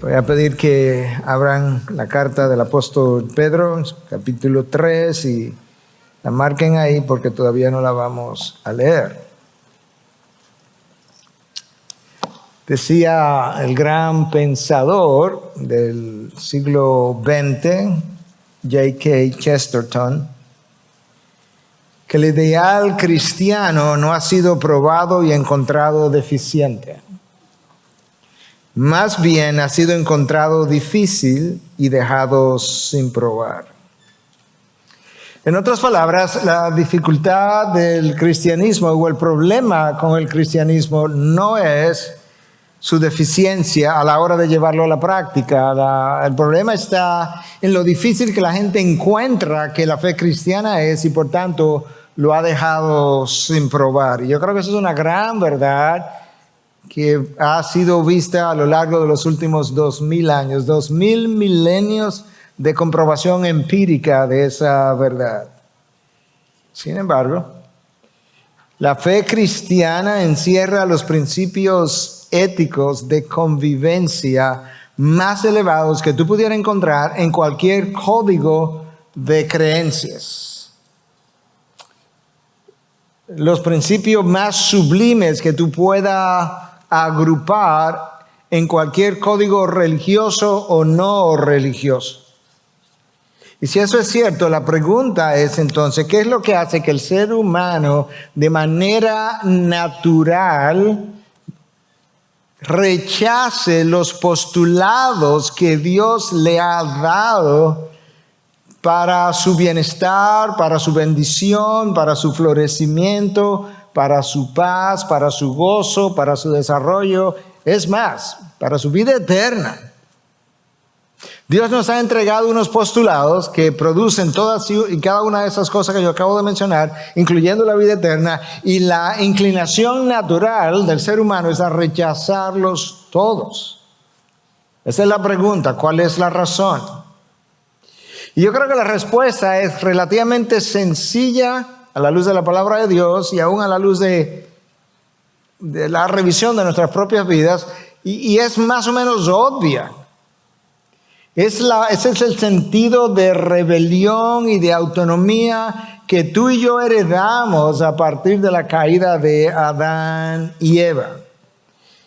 Voy a pedir que abran la carta del apóstol Pedro, capítulo 3, y la marquen ahí porque todavía no la vamos a leer. Decía el gran pensador del siglo XX, G.K. Chesterton, que el ideal cristiano no ha sido probado y encontrado deficiente. Más bien ha sido encontrado difícil y dejado sin probar. En otras palabras, la dificultad del cristianismo o el problema con el cristianismo no es su deficiencia a la hora de llevarlo a la práctica. El problema está en lo difícil que la gente encuentra que la fe cristiana es y por tanto lo ha dejado sin probar. Y yo creo que eso es una gran verdad que ha sido vista a lo largo de los últimos 2000 años, 2000 milenios de comprobación empírica de esa verdad. Sin embargo, la fe cristiana encierra los principios éticos de convivencia más elevados que tú pudieras encontrar en cualquier código de creencias. Los principios más sublimes que tú puedas agrupar en cualquier código religioso o no religioso. Y si eso es cierto, la pregunta es entonces, ¿qué es lo que hace que el ser humano de manera natural rechace los postulados que Dios le ha dado para su bienestar, para su bendición, para su florecimiento, para su paz, para su gozo, para su desarrollo, es más, para su vida eterna? Dios nos ha entregado unos postulados que producen todas y cada una de esas cosas que yo acabo de mencionar, incluyendo la vida eterna, y la inclinación natural del ser humano es a rechazarlos todos. Esa es la pregunta, ¿cuál es la razón? Y yo creo que la respuesta es relativamente sencilla a la luz de la palabra de Dios y aún a la luz de la revisión de nuestras propias vidas, y es más o menos obvia. Ese es el sentido de rebelión y de autonomía que tú y yo heredamos a partir de la caída de Adán y Eva.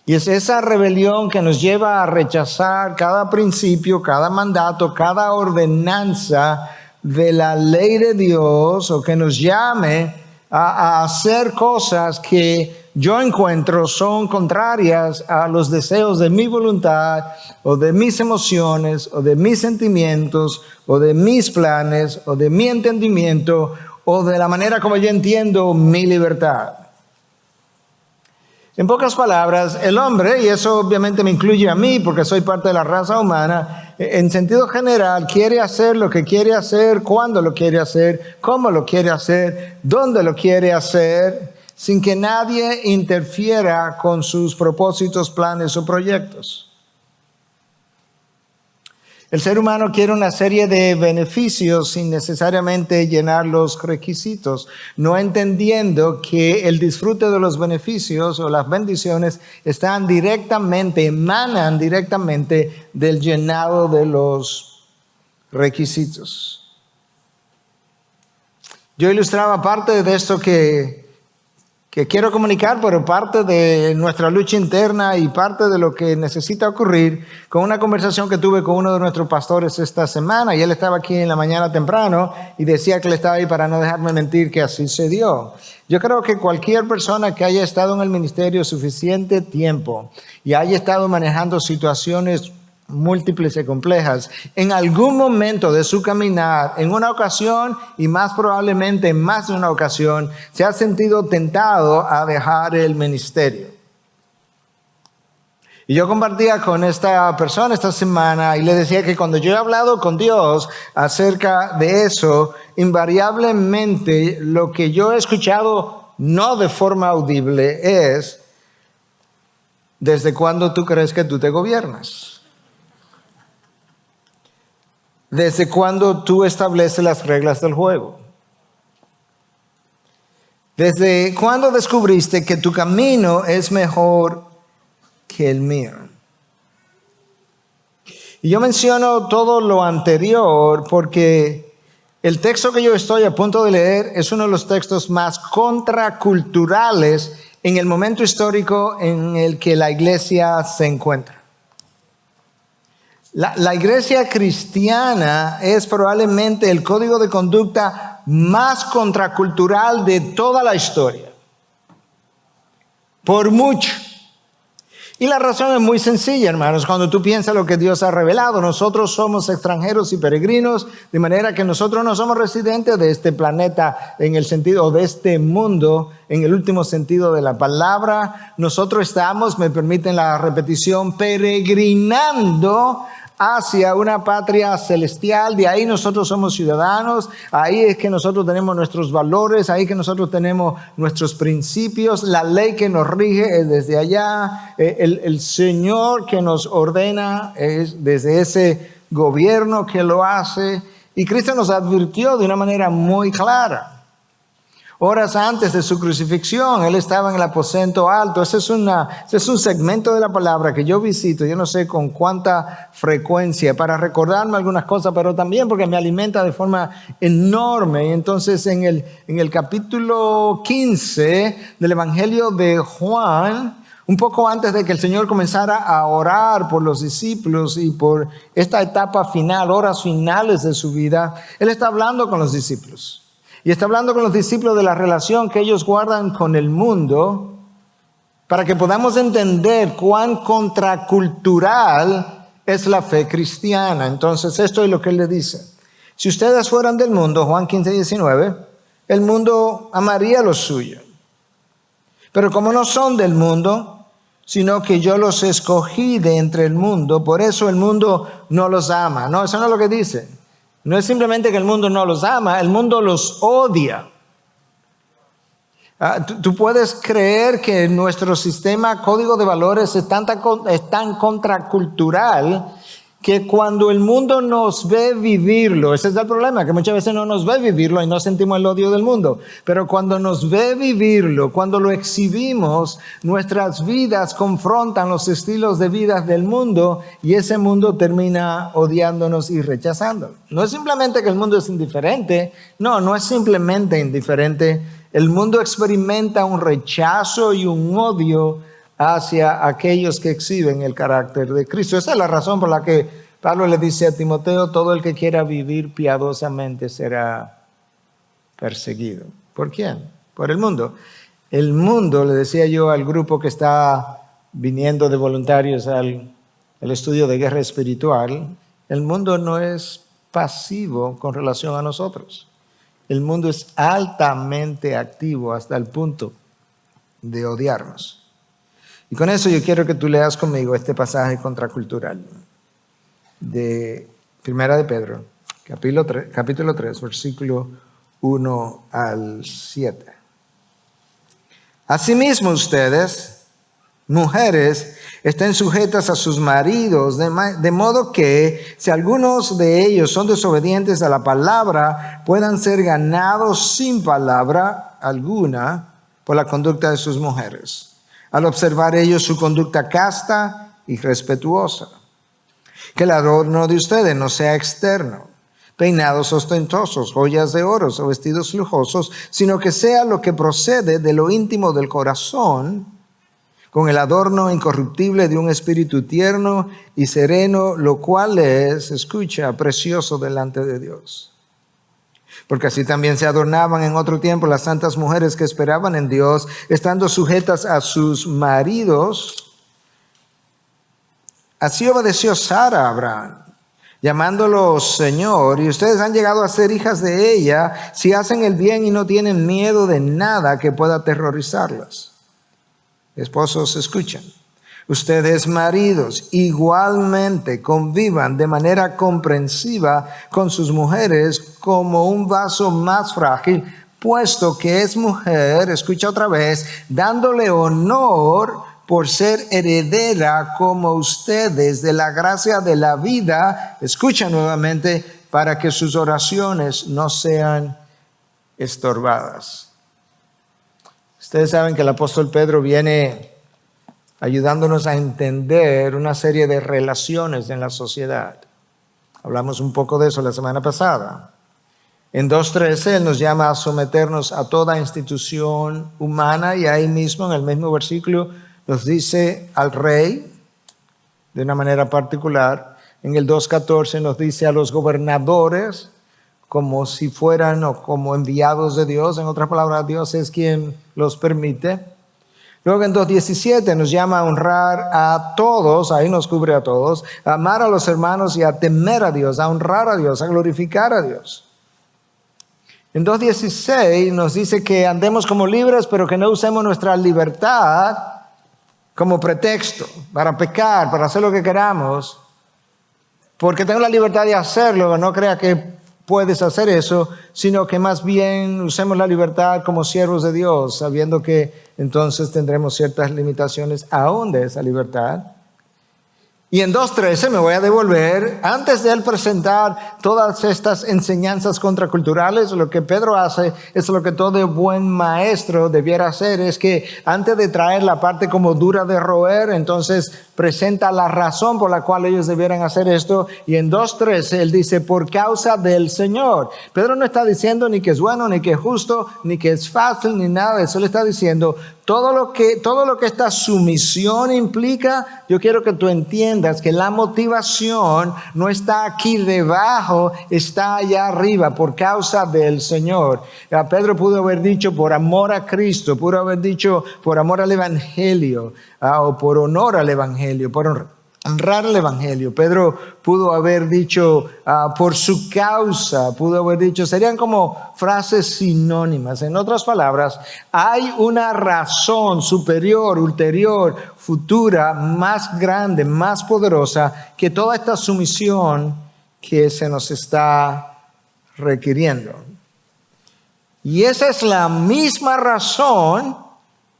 Y es esa rebelión que nos lleva a rechazar cada principio, cada mandato, cada ordenanza de la ley de Dios, o que nos llame a hacer cosas que yo encuentro son contrarias a los deseos de mi voluntad, o de mis emociones, o de mis sentimientos, o de mis planes, o de mi entendimiento, o de la manera como yo entiendo mi libertad. En pocas palabras, el hombre, y eso obviamente me incluye a mí porque soy parte de la raza humana, en sentido general quiere hacer lo que quiere hacer, cuándo lo quiere hacer, cómo lo quiere hacer, dónde lo quiere hacer, sin que nadie interfiera con sus propósitos, planes o proyectos. El ser humano quiere una serie de beneficios sin necesariamente llenar los requisitos, no entendiendo que el disfrute de los beneficios o las bendiciones emanan directamente del llenado de los requisitos. Yo ilustraba parte de esto que quiero comunicar, pero parte de nuestra lucha interna y parte de lo que necesita ocurrir con una conversación que tuve con uno de nuestros pastores esta semana, y él estaba aquí en la mañana temprano y decía que él estaba ahí para no dejarme mentir, que así se dio. Yo creo que cualquier persona que haya estado en el ministerio suficiente tiempo y haya estado manejando situaciones múltiples y complejas, en algún momento de su caminar, en una ocasión y más probablemente en más de una ocasión, se ha sentido tentado a dejar el ministerio. Y yo compartía con esta persona esta semana y le decía que cuando yo he hablado con Dios acerca de eso, invariablemente lo que yo he escuchado, no de forma audible, es: ¿desde cuándo tú crees que tú te gobiernas? ¿Desde cuándo tú estableces las reglas del juego? ¿Desde cuándo descubriste que tu camino es mejor que el mío? Y yo menciono todo lo anterior porque el texto que yo estoy a punto de leer es uno de los textos más contraculturales en el momento histórico en el que la iglesia se encuentra. La iglesia cristiana es probablemente el código de conducta más contracultural de toda la historia. Por mucho. Y la razón es muy sencilla, hermanos. Cuando tú piensas lo que Dios ha revelado, nosotros somos extranjeros y peregrinos, de manera que nosotros no somos residentes de este planeta en el sentido de este mundo, en el último sentido de la palabra. Nosotros estamos, me permiten la repetición, peregrinando hacia una patria celestial. De ahí nosotros somos ciudadanos, ahí es que nosotros tenemos nuestros valores, ahí que nosotros tenemos nuestros principios, la ley que nos rige es desde allá, el Señor que nos ordena es desde ese gobierno que lo hace. Y Cristo nos advirtió de una manera muy clara. Horas antes de su crucifixión, Él estaba en el aposento alto. Ese es un segmento de la palabra que yo visito, yo no sé con cuánta frecuencia, para recordarme algunas cosas, pero también porque me alimenta de forma enorme. Y entonces en el capítulo 15 del Evangelio de Juan, un poco antes de que el Señor comenzara a orar por los discípulos y por esta etapa final, horas finales de su vida, Él está hablando con los discípulos. Y está hablando con los discípulos de la relación que ellos guardan con el mundo para que podamos entender cuán contracultural es la fe cristiana. Entonces, esto es lo que él le dice. Si ustedes fueran del mundo, Juan 15:19, el mundo amaría lo suyo. Pero como no son del mundo, sino que yo los escogí de entre el mundo, por eso el mundo no los ama. No, eso no es lo que dice. No es simplemente que el mundo no los ama, el mundo los odia. Tú puedes creer que nuestro sistema código de valores es tan contracultural que cuando el mundo nos ve vivirlo, ese es el problema, que muchas veces no nos ve vivirlo y no sentimos el odio del mundo, pero cuando nos ve vivirlo, cuando lo exhibimos, nuestras vidas confrontan los estilos de vida del mundo y ese mundo termina odiándonos y rechazándonos. No es simplemente que el mundo es indiferente, no es simplemente indiferente, el mundo experimenta un rechazo y un odio hacia aquellos que exhiben el carácter de Cristo. Esa es la razón por la que Pablo le dice a Timoteo, todo el que quiera vivir piadosamente será perseguido. ¿Por quién? Por el mundo. El mundo, le decía yo al grupo que está viniendo de voluntarios al estudio de guerra espiritual, el mundo no es pasivo con relación a nosotros. El mundo es altamente activo hasta el punto de odiarnos. Y con eso yo quiero que tú leas conmigo este pasaje contracultural de Primera de Pedro, capítulo 3, versículo 1 al 7. Asimismo ustedes, mujeres, estén sujetas a sus maridos, de modo que si algunos de ellos son desobedientes a la palabra, puedan ser ganados sin palabra alguna por la conducta de sus mujeres, al observar ellos su conducta casta y respetuosa. Que el adorno de ustedes no sea externo, peinados ostentosos, joyas de oro o vestidos lujosos, sino que sea lo que procede de lo íntimo del corazón, con el adorno incorruptible de un espíritu tierno y sereno, lo cual es, escucha, precioso delante de Dios. Porque así también se adornaban en otro tiempo las santas mujeres que esperaban en Dios, estando sujetas a sus maridos. Así obedeció Sara a Abraham, llamándolo Señor, y ustedes han llegado a ser hijas de ella si hacen el bien y no tienen miedo de nada que pueda aterrorizarlas. Esposos, escuchen. Ustedes, maridos, igualmente convivan de manera comprensiva con sus mujeres como un vaso más frágil, puesto que es mujer, escucha otra vez, dándole honor por ser heredera como ustedes de la gracia de la vida, escucha nuevamente, para que sus oraciones no sean estorbadas. Ustedes saben que el apóstol Pedro viene ayudándonos a entender una serie de relaciones en la sociedad. Hablamos un poco de eso la semana pasada. En 2:13 Él nos llama a someternos a toda institución humana y ahí mismo, en el mismo versículo, nos dice al rey de una manera particular. En el 2:14 nos dice a los gobernadores como si fueran o como enviados de Dios. En otras palabras, Dios es quien los permite. Luego en 2:17 nos llama a honrar a todos, ahí nos cubre a todos, a amar a los hermanos y a temer a Dios, a honrar a Dios, a glorificar a Dios. En 2:16 nos dice que andemos como libres, pero que no usemos nuestra libertad como pretexto para pecar, para hacer lo que queramos, porque tengo la libertad de hacerlo, no crea que puedes hacer eso, sino que más bien usemos la libertad como siervos de Dios, sabiendo que entonces tendremos ciertas limitaciones aún de esa libertad. Y en 2:13 me voy a devolver, antes de él presentar todas estas enseñanzas contraculturales, lo que Pedro hace es lo que todo buen maestro debiera hacer, es que antes de traer la parte como dura de roer, entonces presenta la razón por la cual ellos debieran hacer esto. Y en 2:13 él dice, por causa del Señor. Pedro no está diciendo ni que es bueno, ni que es justo, ni que es fácil, ni nada de eso. Él está diciendo, todo lo que esta sumisión implica, yo quiero que tú entiendas que la motivación no está aquí debajo, está allá arriba, por causa del Señor. Pedro pudo haber dicho por amor a Cristo, pudo haber dicho por amor al Evangelio, o por honor al Evangelio, por honrar el Evangelio. Pedro pudo haber dicho por su causa, pudo haber dicho, serían como frases sinónimas. En otras palabras, hay una razón superior, ulterior, futura, más grande, más poderosa que toda esta sumisión que se nos está requiriendo. Y esa es la misma razón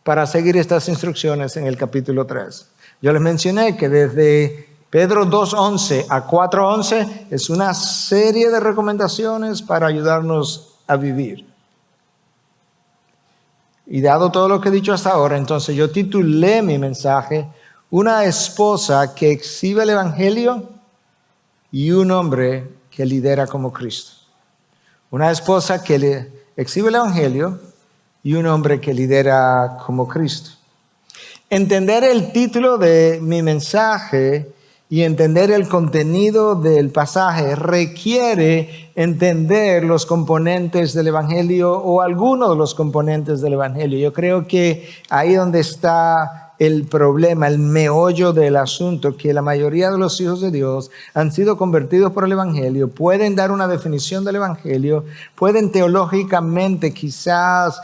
para seguir estas instrucciones en el capítulo 3. Yo les mencioné que desde Pedro 2:11 a 4:11 es una serie de recomendaciones para ayudarnos a vivir. Y dado todo lo que he dicho hasta ahora, entonces yo titulé mi mensaje, una esposa que exhibe el Evangelio y un hombre que lidera como Cristo. Una esposa que exhibe el Evangelio y un hombre que lidera como Cristo. Entender el título de mi mensaje y entender el contenido del pasaje requiere entender los componentes del Evangelio o algunos de los componentes del Evangelio. Yo creo que ahí donde está el problema, el meollo del asunto, que la mayoría de los hijos de Dios han sido convertidos por el Evangelio, pueden dar una definición del Evangelio, pueden teológicamente quizás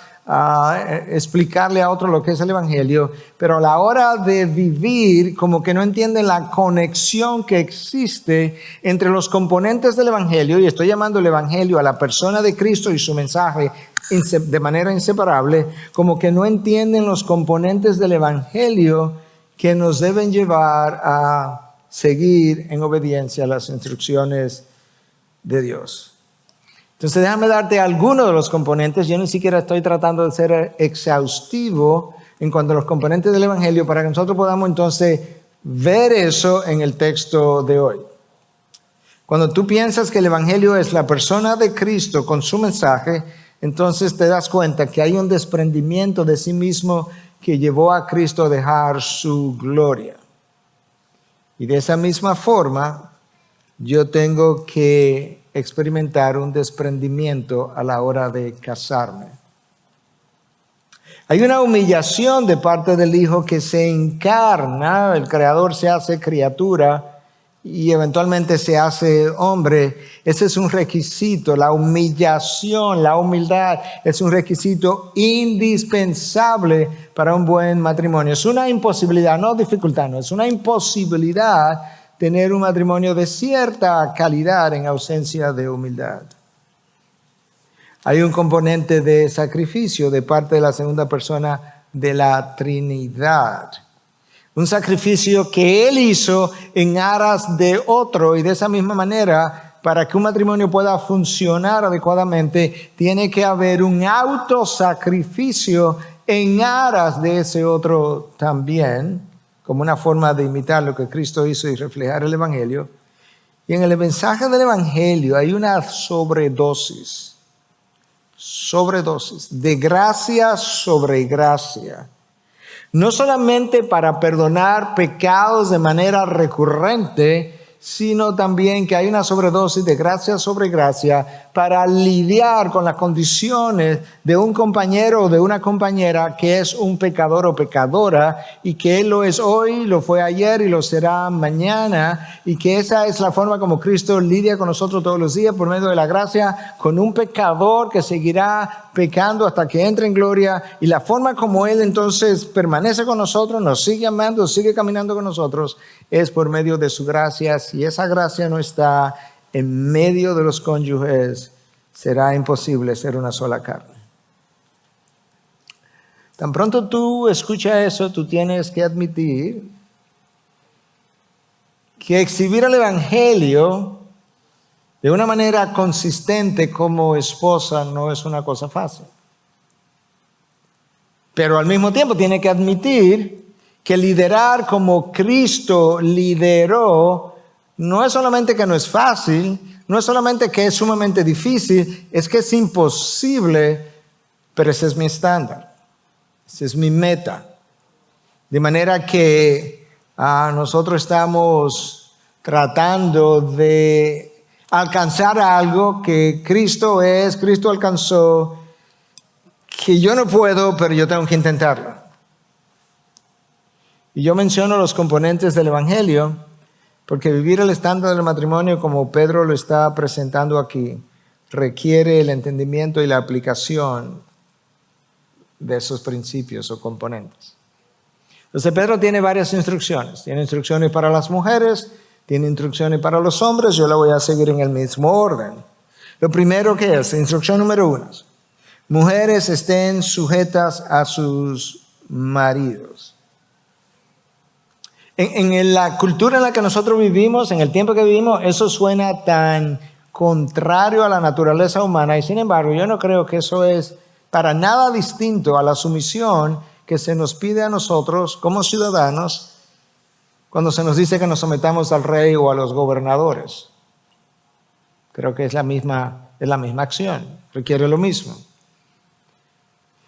explicarle a otro lo que es el Evangelio, pero a la hora de vivir como que no entienden la conexión que existe entre los componentes del Evangelio, y estoy llamando el Evangelio a la persona de Cristo y su mensaje de manera inseparable, como que no entienden los componentes del Evangelio que nos deben llevar a seguir en obediencia a las instrucciones de Dios. Entonces déjame darte algunos de los componentes. Yo ni siquiera estoy tratando de ser exhaustivo en cuanto a los componentes del Evangelio para que nosotros podamos entonces ver eso en el texto de hoy. Cuando tú piensas que el Evangelio es la persona de Cristo con su mensaje, entonces te das cuenta que hay un desprendimiento de sí mismo que llevó a Cristo a dejar su gloria. Y de esa misma forma, yo tengo que experimentar un desprendimiento a la hora de casarme. Hay una humillación de parte del Hijo que se encarna, el Creador se hace criatura y eventualmente se hace hombre. Ese es un requisito, la humillación, la humildad es un requisito indispensable para un buen matrimonio. Es una imposibilidad, no dificultad, no, es una imposibilidad tener un matrimonio de cierta calidad en ausencia de humildad. Hay un componente de sacrificio de parte de la segunda persona de la Trinidad. Un sacrificio que Él hizo en aras de otro, y de esa misma manera, para que un matrimonio pueda funcionar adecuadamente, tiene que haber un autosacrificio en aras de ese otro también. como una forma de imitar lo que Cristo hizo y reflejar el Evangelio. Y en el mensaje del Evangelio hay una sobredosis de gracia sobre gracia. No solamente para perdonar pecados de manera recurrente, sino también que hay una sobredosis de gracia sobre gracia para lidiar con las condiciones de un compañero o de una compañera que es un pecador o pecadora y que él lo es hoy, lo fue ayer y lo será mañana, y que esa es la forma como Cristo lidia con nosotros todos los días por medio de la gracia con un pecador que seguirá pecando hasta que entre en gloria, y la forma como él entonces permanece con nosotros, nos sigue amando, sigue caminando con nosotros, es por medio de su gracia. Si esa gracia no está en medio de los cónyuges, será imposible ser una sola carne. Tan pronto tú escuchas eso, tú tienes que admitir que exhibir el Evangelio de una manera consistente como esposa no es una cosa fácil. Pero al mismo tiempo tiene que admitir que liderar como Cristo lideró no es solamente que no es fácil, no es solamente que es sumamente difícil, es que es imposible, pero ese es mi estándar, esa es mi meta. De manera que nosotros estamos tratando de alcanzar algo que Cristo alcanzó, que yo no puedo, pero yo tengo que intentarlo. Y yo menciono los componentes del Evangelio, porque vivir el estándar del matrimonio como Pedro lo está presentando aquí, requiere el entendimiento y la aplicación de esos principios o componentes. Entonces Pedro tiene varias instrucciones. Tiene instrucciones para las mujeres, tiene instrucciones para los hombres. Yo la voy a seguir en el mismo orden. Lo primero que es, instrucción número 1. Mujeres estén sujetas a sus maridos. En la cultura en la que nosotros vivimos, en el tiempo que vivimos, eso suena tan contrario a la naturaleza humana, y sin embargo yo no creo que eso es para nada distinto a la sumisión que se nos pide a nosotros como ciudadanos cuando se nos dice que nos sometamos al rey o a los gobernadores. Creo que es la misma acción, requiere lo mismo.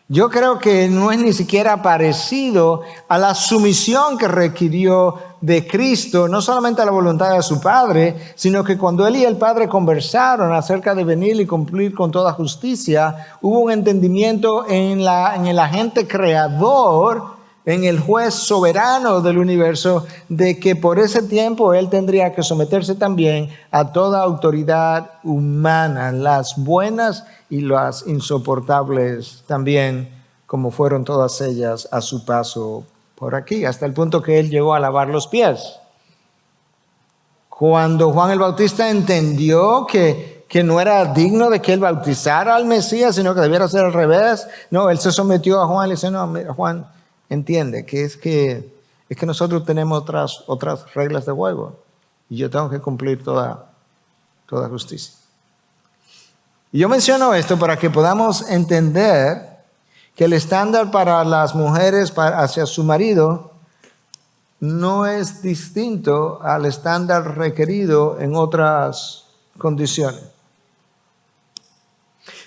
Yo creo que no es ni siquiera parecido a la sumisión que requirió de Cristo, no solamente a la voluntad de su Padre, sino que cuando Él y el Padre conversaron acerca de venir y cumplir con toda justicia, hubo un entendimiento en el agente creador, en el juez soberano del universo, de que por ese tiempo Él tendría que someterse también a toda autoridad humana, las buenas y las insoportables también, como fueron todas ellas a su paso por aquí, hasta el punto que Él llegó a lavar los pies. Cuando Juan el Bautista entendió que no era digno de que Él bautizara al Mesías, sino que debiera ser al revés, no, Él se sometió a Juan y le dice, no, mira, Juan, entiende que es que nosotros tenemos otras reglas de juego y yo tengo que cumplir toda justicia. Y yo menciono esto para que podamos entender que el estándar para las mujeres hacia su marido no es distinto al estándar requerido en otras condiciones.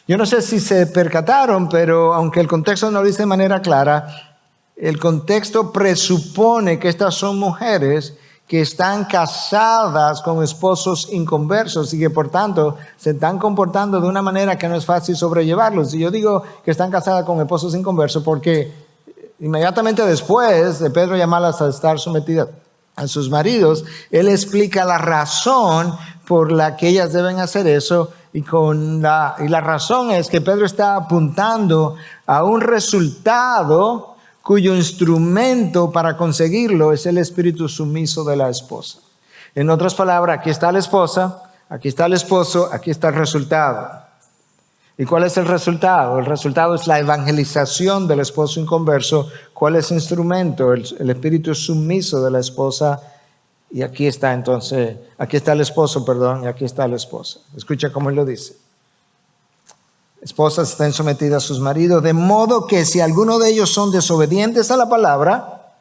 Yo no sé si se percataron, pero aunque el contexto no lo dice de manera clara, el contexto presupone que estas son mujeres que están casadas con esposos inconversos y que por tanto se están comportando de una manera que no es fácil sobrellevarlos. Y yo digo que están casadas con esposos inconversos porque inmediatamente después de Pedro llamarlas a estar sometidas a sus maridos, él explica la razón por la que ellas deben hacer eso, y la razón es que Pedro está apuntando a un resultado cuyo instrumento para conseguirlo es el espíritu sumiso de la esposa. En otras palabras, aquí está la esposa, aquí está el esposo, aquí está el resultado. ¿Y cuál es el resultado? El resultado es la evangelización del esposo inconverso. ¿Cuál es el instrumento? El espíritu sumiso de la esposa. Y aquí está entonces, aquí está el esposo, y aquí está la esposa. Escucha cómo él lo dice. Esposas estén sometidas a sus maridos, de modo que si alguno de ellos son desobedientes a la palabra,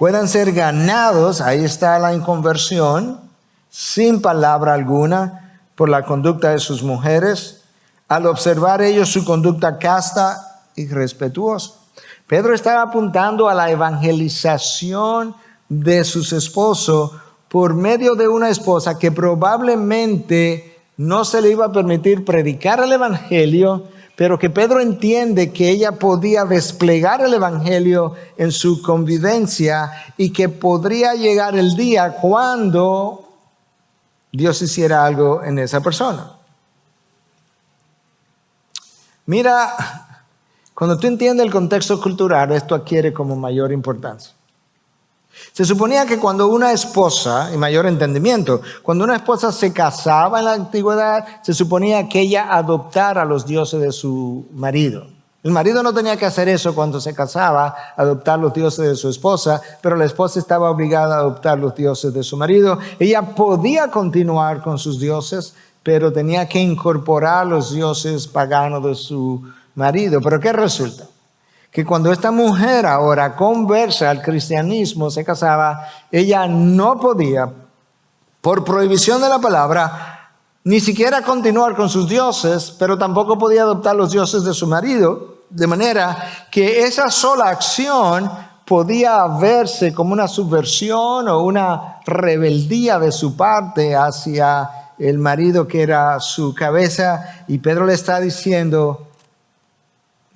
puedan ser ganados, ahí está la inconversión, sin palabra alguna, por la conducta de sus mujeres, al observar ellos su conducta casta y respetuosa. Pedro estaba apuntando a la evangelización de sus esposos por medio de una esposa que probablemente no se le iba a permitir predicar el evangelio, pero que Pedro entiende que ella podía desplegar el evangelio en su convivencia y que podría llegar el día cuando Dios hiciera algo en esa persona. Mira, cuando tú entiendes el contexto cultural, esto adquiere como mayor importancia. Se suponía que cuando una esposa, y mayor entendimiento, cuando una esposa se casaba en la antigüedad, se suponía que ella adoptara a los dioses de su marido. El marido no tenía que hacer eso cuando se casaba, adoptar los dioses de su esposa, pero la esposa estaba obligada a adoptar los dioses de su marido. Ella podía continuar con sus dioses, pero tenía que incorporar los dioses paganos de su marido. ¿Pero qué resulta? Que cuando esta mujer ahora conversa al cristianismo, se casaba, ella no podía, por prohibición de la palabra, ni siquiera continuar con sus dioses, pero tampoco podía adoptar los dioses de su marido, de manera que esa sola acción podía verse como una subversión o una rebeldía de su parte hacia el marido que era su cabeza. Y Pedro le está diciendo,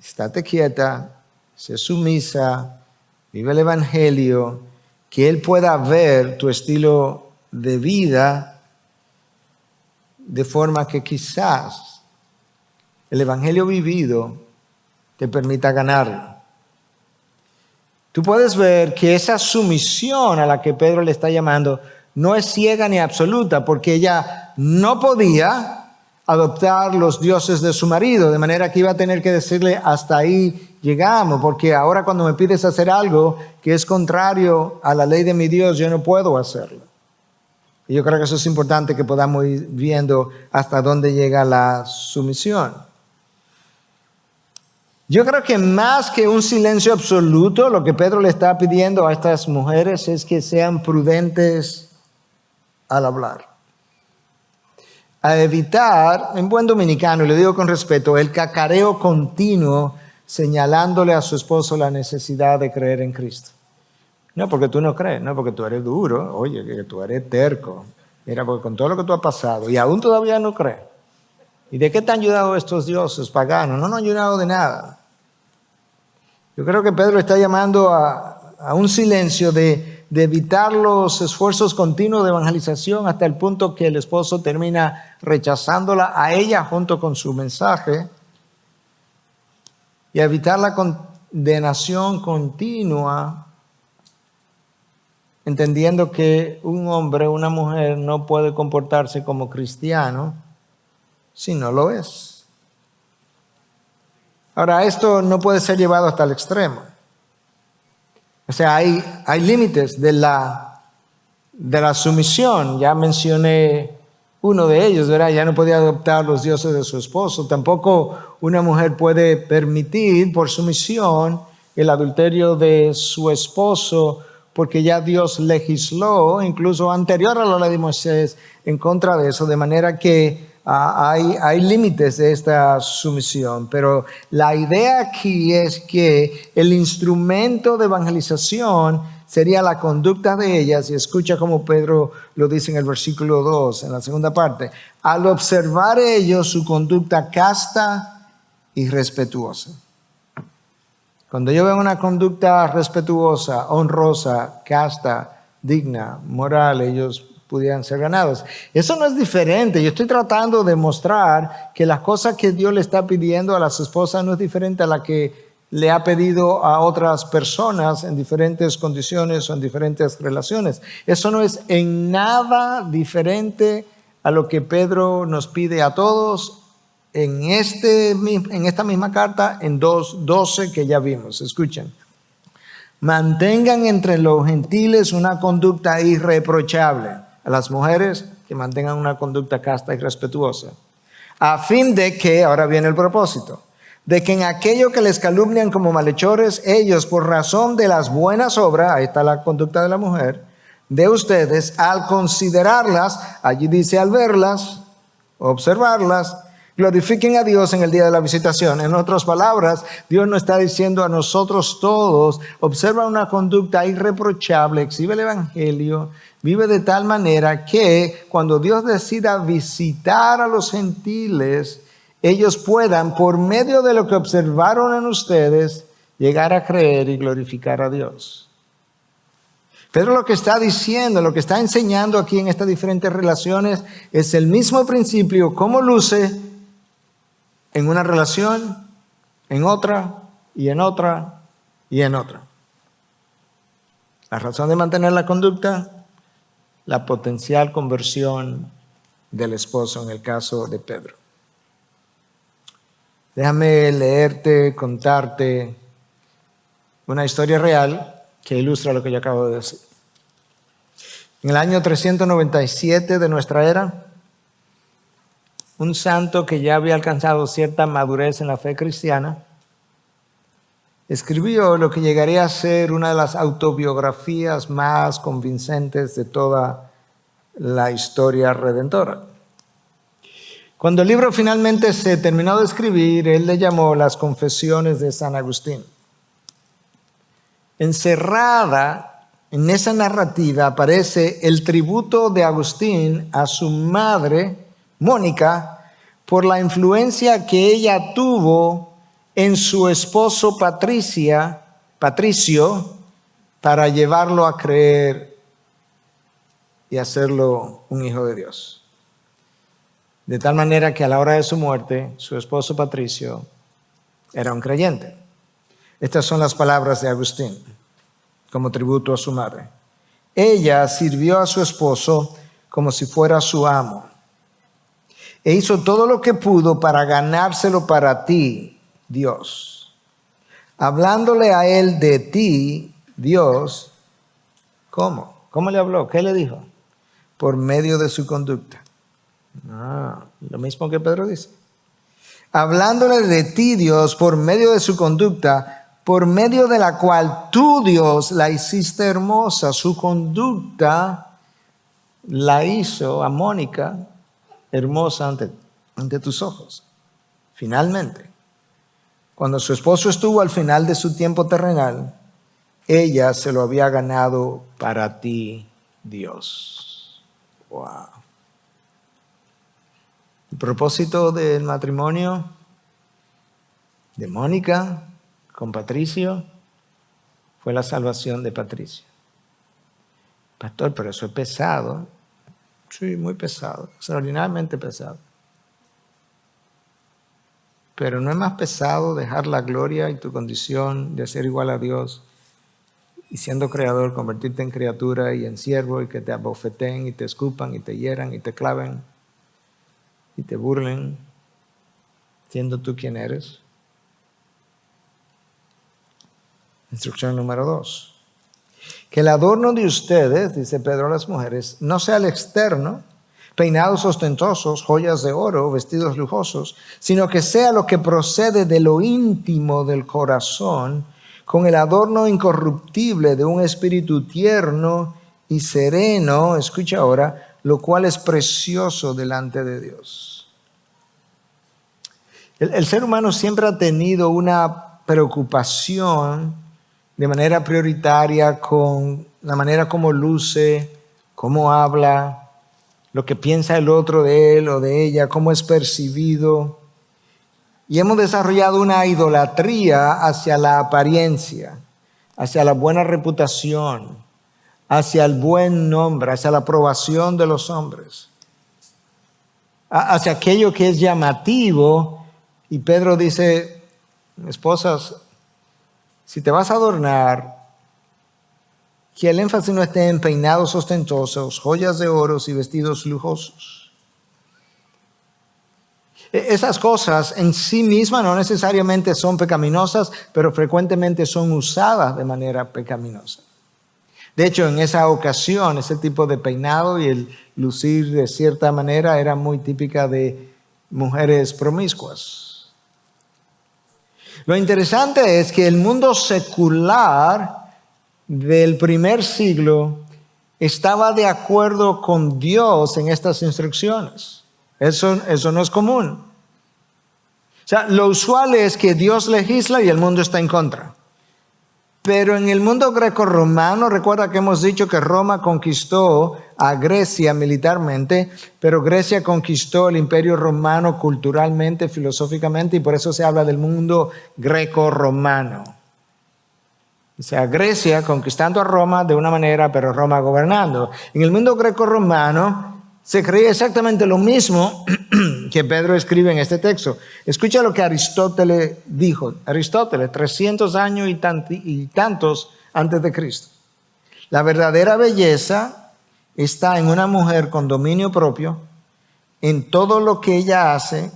estate quieta, sé sumisa, vive el evangelio, que él pueda ver tu estilo de vida de forma que quizás el evangelio vivido te permita ganarlo. Tú puedes ver que esa sumisión a la que Pedro le está llamando no es ciega ni absoluta, porque ella no podía adoptar los dioses de su marido, de manera que iba a tener que decirle hasta ahí llegamos, porque ahora cuando me pides hacer algo que es contrario a la ley de mi Dios, yo no puedo hacerlo. Y yo creo que eso es importante, que podamos ir viendo hasta dónde llega la sumisión. Yo creo que más que un silencio absoluto, lo que Pedro le está pidiendo a estas mujeres es que sean prudentes al hablar. A evitar, en buen dominicano, y lo digo con respeto, el cacareo continuo señalándole a su esposo la necesidad de creer en Cristo. No porque tú no crees, no porque tú eres duro, oye, que tú eres terco. Mira, porque con todo lo que tú has pasado y aún todavía no crees. ¿Y de qué te han ayudado estos dioses paganos? No nos han ayudado de nada. Yo creo que Pedro está llamando a un silencio de evitar los esfuerzos continuos de evangelización hasta el punto que el esposo termina rechazándola a ella junto con su mensaje, y a evitar la condenación continua, entendiendo que un hombre o una mujer no puede comportarse como cristiano si no lo es. Ahora, esto no puede ser llevado hasta el extremo. O sea, hay límites de la sumisión. Ya mencioné uno de ellos, ¿verdad? Ya no podía adoptar los dioses de su esposo. Tampoco una mujer puede permitir por sumisión el adulterio de su esposo, porque ya Dios legisló, incluso anterior a la ley de Moisés, en contra de eso, de manera que hay límites de esta sumisión. Pero la idea aquí es que el instrumento de evangelización sería la conducta de ellas, y escucha como Pedro lo dice en el versículo 2, en la segunda parte, al observar ellos su conducta casta y respetuosa. Cuando yo veo una conducta respetuosa, honrosa, casta, digna, moral, ellos pudieran ser ganados. Eso no es diferente. Yo estoy tratando de mostrar que las cosas que Dios le está pidiendo a las esposas no es diferente a la que le ha pedido a otras personas en diferentes condiciones o en diferentes relaciones. Eso no es en nada diferente a lo que Pedro nos pide a todos en esta misma carta, en 2:12 que ya vimos. Escuchen. Mantengan entre los gentiles una conducta irreprochable. A las mujeres que mantengan una conducta casta y respetuosa, a fin de que, ahora viene el propósito, de que en aquello que les calumnian como malhechores, ellos por razón de las buenas obras, ahí está la conducta de la mujer, de ustedes, al considerarlas, allí dice al verlas, observarlas, glorifiquen a Dios en el día de la visitación. En otras palabras, Dios nos está diciendo a nosotros todos, observa una conducta irreprochable, exhibe el evangelio, vive de tal manera que cuando Dios decida visitar a los gentiles, ellos puedan, por medio de lo que observaron en ustedes, llegar a creer y glorificar a Dios. Pedro lo que está diciendo, lo que está enseñando aquí en estas diferentes relaciones, es el mismo principio, cómo luce en una relación, en otra, y en otra, y en otra. La razón de mantener la conducta, la potencial conversión del esposo en el caso de Pedro. Déjame leerte, contarte una historia real que ilustra lo que yo acabo de decir. En el año 397 de nuestra era, un santo que ya había alcanzado cierta madurez en la fe cristiana, escribió lo que llegaría a ser una de las autobiografías más convincentes de toda la historia redentora. Cuando el libro finalmente se terminó de escribir, él le llamó Las Confesiones de San Agustín. Encerrada en esa narrativa aparece el tributo de Agustín a su madre, Mónica, por la influencia que ella tuvo en su esposo Patricio, para llevarlo a creer y hacerlo un hijo de Dios. De tal manera que a la hora de su muerte, su esposo Patricio era un creyente. Estas son las palabras de Agustín, como tributo a su madre. Ella sirvió a su esposo como si fuera su amo, e hizo todo lo que pudo para ganárselo para ti, Dios. Hablándole a él de ti, Dios, ¿cómo? ¿Cómo le habló? ¿Qué le dijo? Por medio de su conducta. Lo mismo que Pedro dice. Hablándole de ti, Dios, por medio de su conducta, por medio de la cual tú, Dios, la hiciste hermosa. Su conducta la hizo a Mónica hermosa ante tus ojos. Finalmente, cuando su esposo estuvo al final de su tiempo terrenal, ella se lo había ganado para ti, Dios. Wow. El propósito del matrimonio de Mónica con Patricio fue la salvación de Patricio. Pastor, pero eso es pesado. Sí, muy pesado, extraordinariamente pesado. Pero no es más pesado dejar la gloria y tu condición de ser igual a Dios y siendo creador, convertirte en criatura y en siervo y que te abofeten y te escupan y te hieran y te claven y te burlen, siendo tú quien eres. Instrucción número 2. Que el adorno de ustedes, dice Pedro a las mujeres, no sea el externo, peinados ostentosos, joyas de oro, vestidos lujosos, sino que sea lo que procede de lo íntimo del corazón, con el adorno incorruptible de un espíritu tierno y sereno, escucha ahora, lo cual es precioso delante de Dios. El ser humano siempre ha tenido una preocupación de manera prioritaria con la manera como luce, cómo habla, lo que piensa el otro de él o de ella, cómo es percibido. Y hemos desarrollado una idolatría hacia la apariencia, hacia la buena reputación, hacia el buen nombre, hacia la aprobación de los hombres, hacia aquello que es llamativo. Y Pedro dice, esposas, si te vas a adornar, que el énfasis no esté en peinados ostentosos, joyas de oro y vestidos lujosos. Esas cosas en sí mismas no necesariamente son pecaminosas, pero frecuentemente son usadas de manera pecaminosa. De hecho, en esa ocasión, ese tipo de peinado y el lucir de cierta manera era muy típica de mujeres promiscuas. Lo interesante es que el mundo secular del primer siglo estaba de acuerdo con Dios en estas instrucciones. Eso no es común. O sea, lo usual es que Dios legisla y el mundo está en contra. Pero en el mundo greco-romano, recuerda que hemos dicho que Roma conquistó a Grecia militarmente, pero Grecia conquistó el imperio romano culturalmente, filosóficamente, y por eso se habla del mundo greco-romano. O sea, Grecia conquistando a Roma de una manera, pero Roma gobernando. En el mundo greco-romano se creía exactamente lo mismo que Pedro escribe en este texto. Escucha lo que Aristóteles dijo. Aristóteles, 300 años y tantos antes de Cristo. La verdadera belleza está en una mujer con dominio propio, en todo lo que ella hace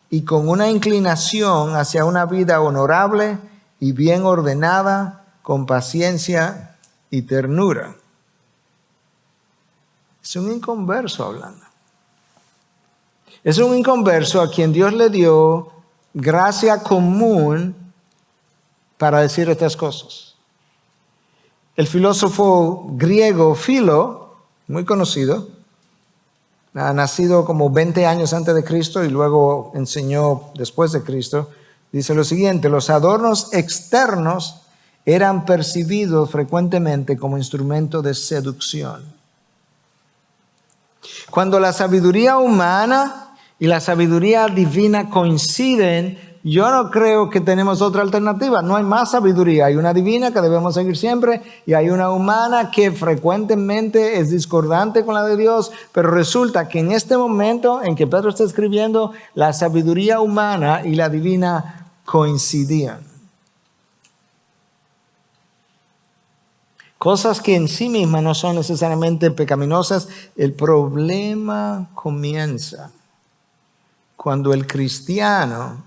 y con una inclinación hacia una vida honorable y bien ordenada, con paciencia y ternura. Es un inconverso hablando. Es un inconverso a quien Dios le dio gracia común para decir estas cosas. El filósofo griego Filo, muy conocido, ha nacido como 20 años antes de Cristo y luego enseñó después de Cristo, dice lo siguiente: los adornos externos eran percibidos frecuentemente como instrumento de seducción. Cuando la sabiduría humana y la sabiduría divina coinciden, yo no creo que tenemos otra alternativa. No hay más sabiduría. Hay una divina que debemos seguir siempre y hay una humana que frecuentemente es discordante con la de Dios, pero resulta que en este momento en que Pedro está escribiendo, la sabiduría humana y la divina coincidían. Cosas que en sí mismas no son necesariamente pecaminosas. El problema comienza cuando el cristiano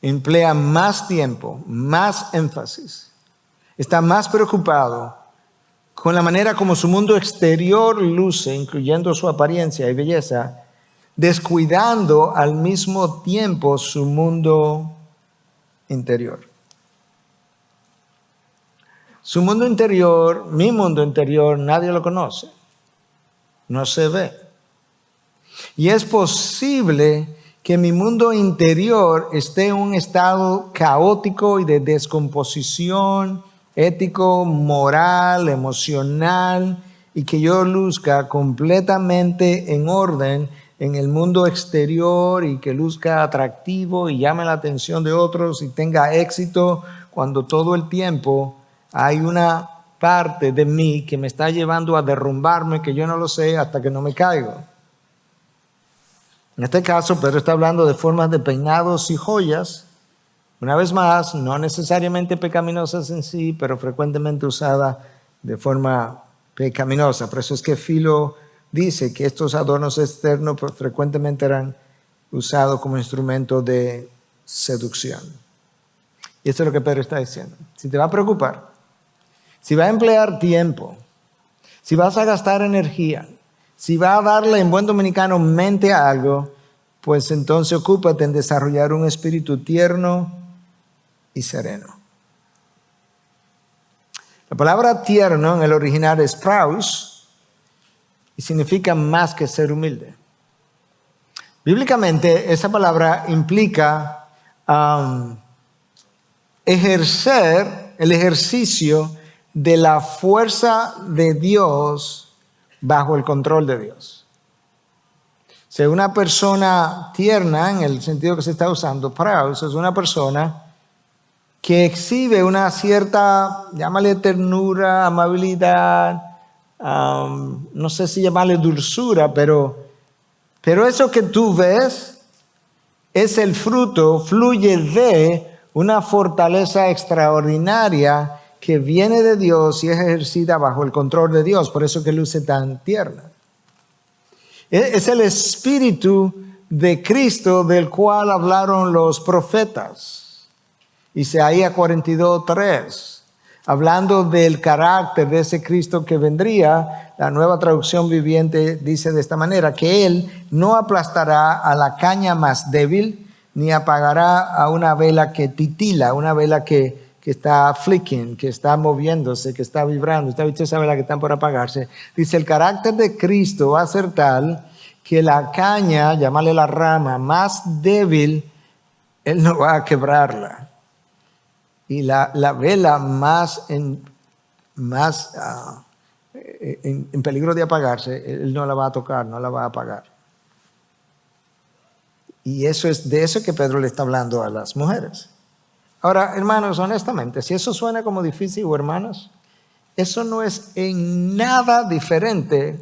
emplea más tiempo, más énfasis, está más preocupado con la manera como su mundo exterior luce, incluyendo su apariencia y belleza, descuidando al mismo tiempo su mundo interior. Su mundo interior, mi mundo interior, nadie lo conoce, no se ve. Y es posible que mi mundo interior esté en un estado caótico y de descomposición ético, moral, emocional, y que yo luzca completamente en orden en el mundo exterior y que luzca atractivo y llame la atención de otros y tenga éxito, cuando todo el tiempo hay una parte de mí que me está llevando a derrumbarme, que yo no lo sé hasta que no me caigo. En este caso, Pedro está hablando de formas de peinados y joyas, una vez más, no necesariamente pecaminosas en sí, pero frecuentemente usadas de forma pecaminosa. Por eso es que Filo dice que estos adornos externos frecuentemente eran usados como instrumento de seducción. Y esto es lo que Pedro está diciendo. Si te va a preocupar, si va a emplear tiempo, si vas a gastar energía, si va a darle en buen dominicano mente a algo, pues entonces ocúpate en desarrollar un espíritu tierno y sereno. La palabra tierno en el original es praus y significa más que ser humilde. Bíblicamente esa palabra implica ejercer el ejercicio de la fuerza de Dios bajo el control de Dios. O sea, una persona tierna, en el sentido que se está usando, praus, es una persona que exhibe una cierta, llámale ternura, amabilidad, no sé si llamarle dulzura, pero eso que tú ves es el fruto, fluye de una fortaleza extraordinaria que viene de Dios y es ejercida bajo el control de Dios. Por eso que luce tan tierna. Es el espíritu de Cristo del cual hablaron los profetas. Isaías 42:3. Hablando del carácter de ese Cristo que vendría, la Nueva Traducción Viviente dice de esta manera, que Él no aplastará a la caña más débil, ni apagará a una vela que titila, una vela que está flicking, que está moviéndose, que está vibrando. Usted ha visto esa vela que están por apagarse. Dice, el carácter de Cristo va a ser tal que la caña, llamarle la rama, más débil, Él no va a quebrarla. Y la vela más en peligro de apagarse, Él no la va a tocar, no la va a apagar. Y eso es de eso que Pedro le está hablando a las mujeres. Ahora, hermanos, honestamente, si eso suena como difícil, o hermanos, eso no es en nada diferente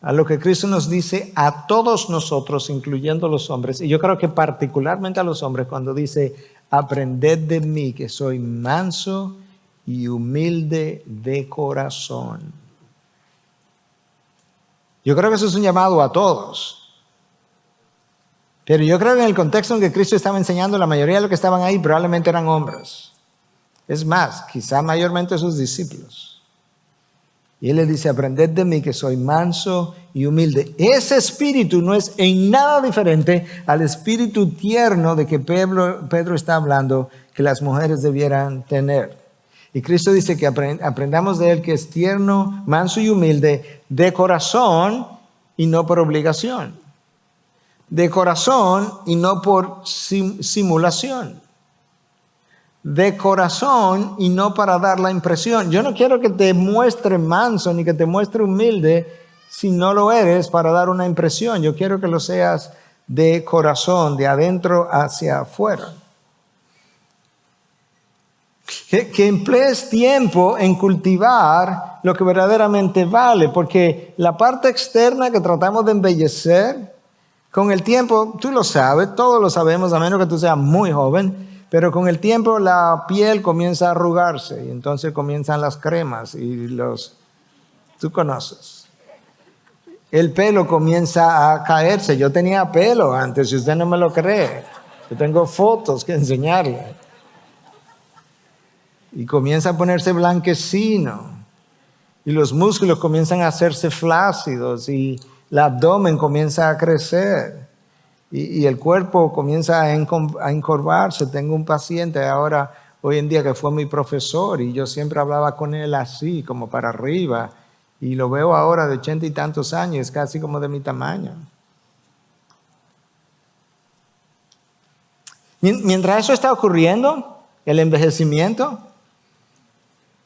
a lo que Cristo nos dice a todos nosotros, incluyendo los hombres. Y yo creo que particularmente a los hombres cuando dice, aprended de mí que soy manso y humilde de corazón. Yo creo que eso es un llamado a todos. Pero yo creo que en el contexto en que Cristo estaba enseñando, la mayoría de los que estaban ahí probablemente eran hombres. Es más, quizá mayormente sus discípulos. Y Él les dice, aprended de mí que soy manso y humilde. Ese espíritu no es en nada diferente al espíritu tierno de que Pedro está hablando que las mujeres debieran tener. Y Cristo dice que aprendamos de Él que es tierno, manso y humilde de corazón y no por obligación. De corazón y no por simulación. De corazón y no para dar la impresión. Yo no quiero que te muestre manso ni que te muestre humilde si no lo eres para dar una impresión. Yo quiero que lo seas de corazón, de adentro hacia afuera. Que emplees tiempo en cultivar lo que verdaderamente vale, porque la parte externa que tratamos de embellecer, con el tiempo, tú lo sabes, todos lo sabemos, a menos que tú seas muy joven, pero con el tiempo la piel comienza a arrugarse y entonces comienzan las cremas y tú conoces. El pelo comienza a caerse. Yo tenía pelo antes, si usted no me lo cree. Yo tengo fotos que enseñarle. Y comienza a ponerse blanquecino. Y los músculos comienzan a hacerse flácidos y el abdomen comienza a crecer y el cuerpo comienza a encorvarse. Tengo un paciente ahora, hoy en día, que fue mi profesor y yo siempre hablaba con él así, como para arriba, y lo veo ahora de 80 y tantos años, casi como de mi tamaño. Mientras eso está ocurriendo, el envejecimiento,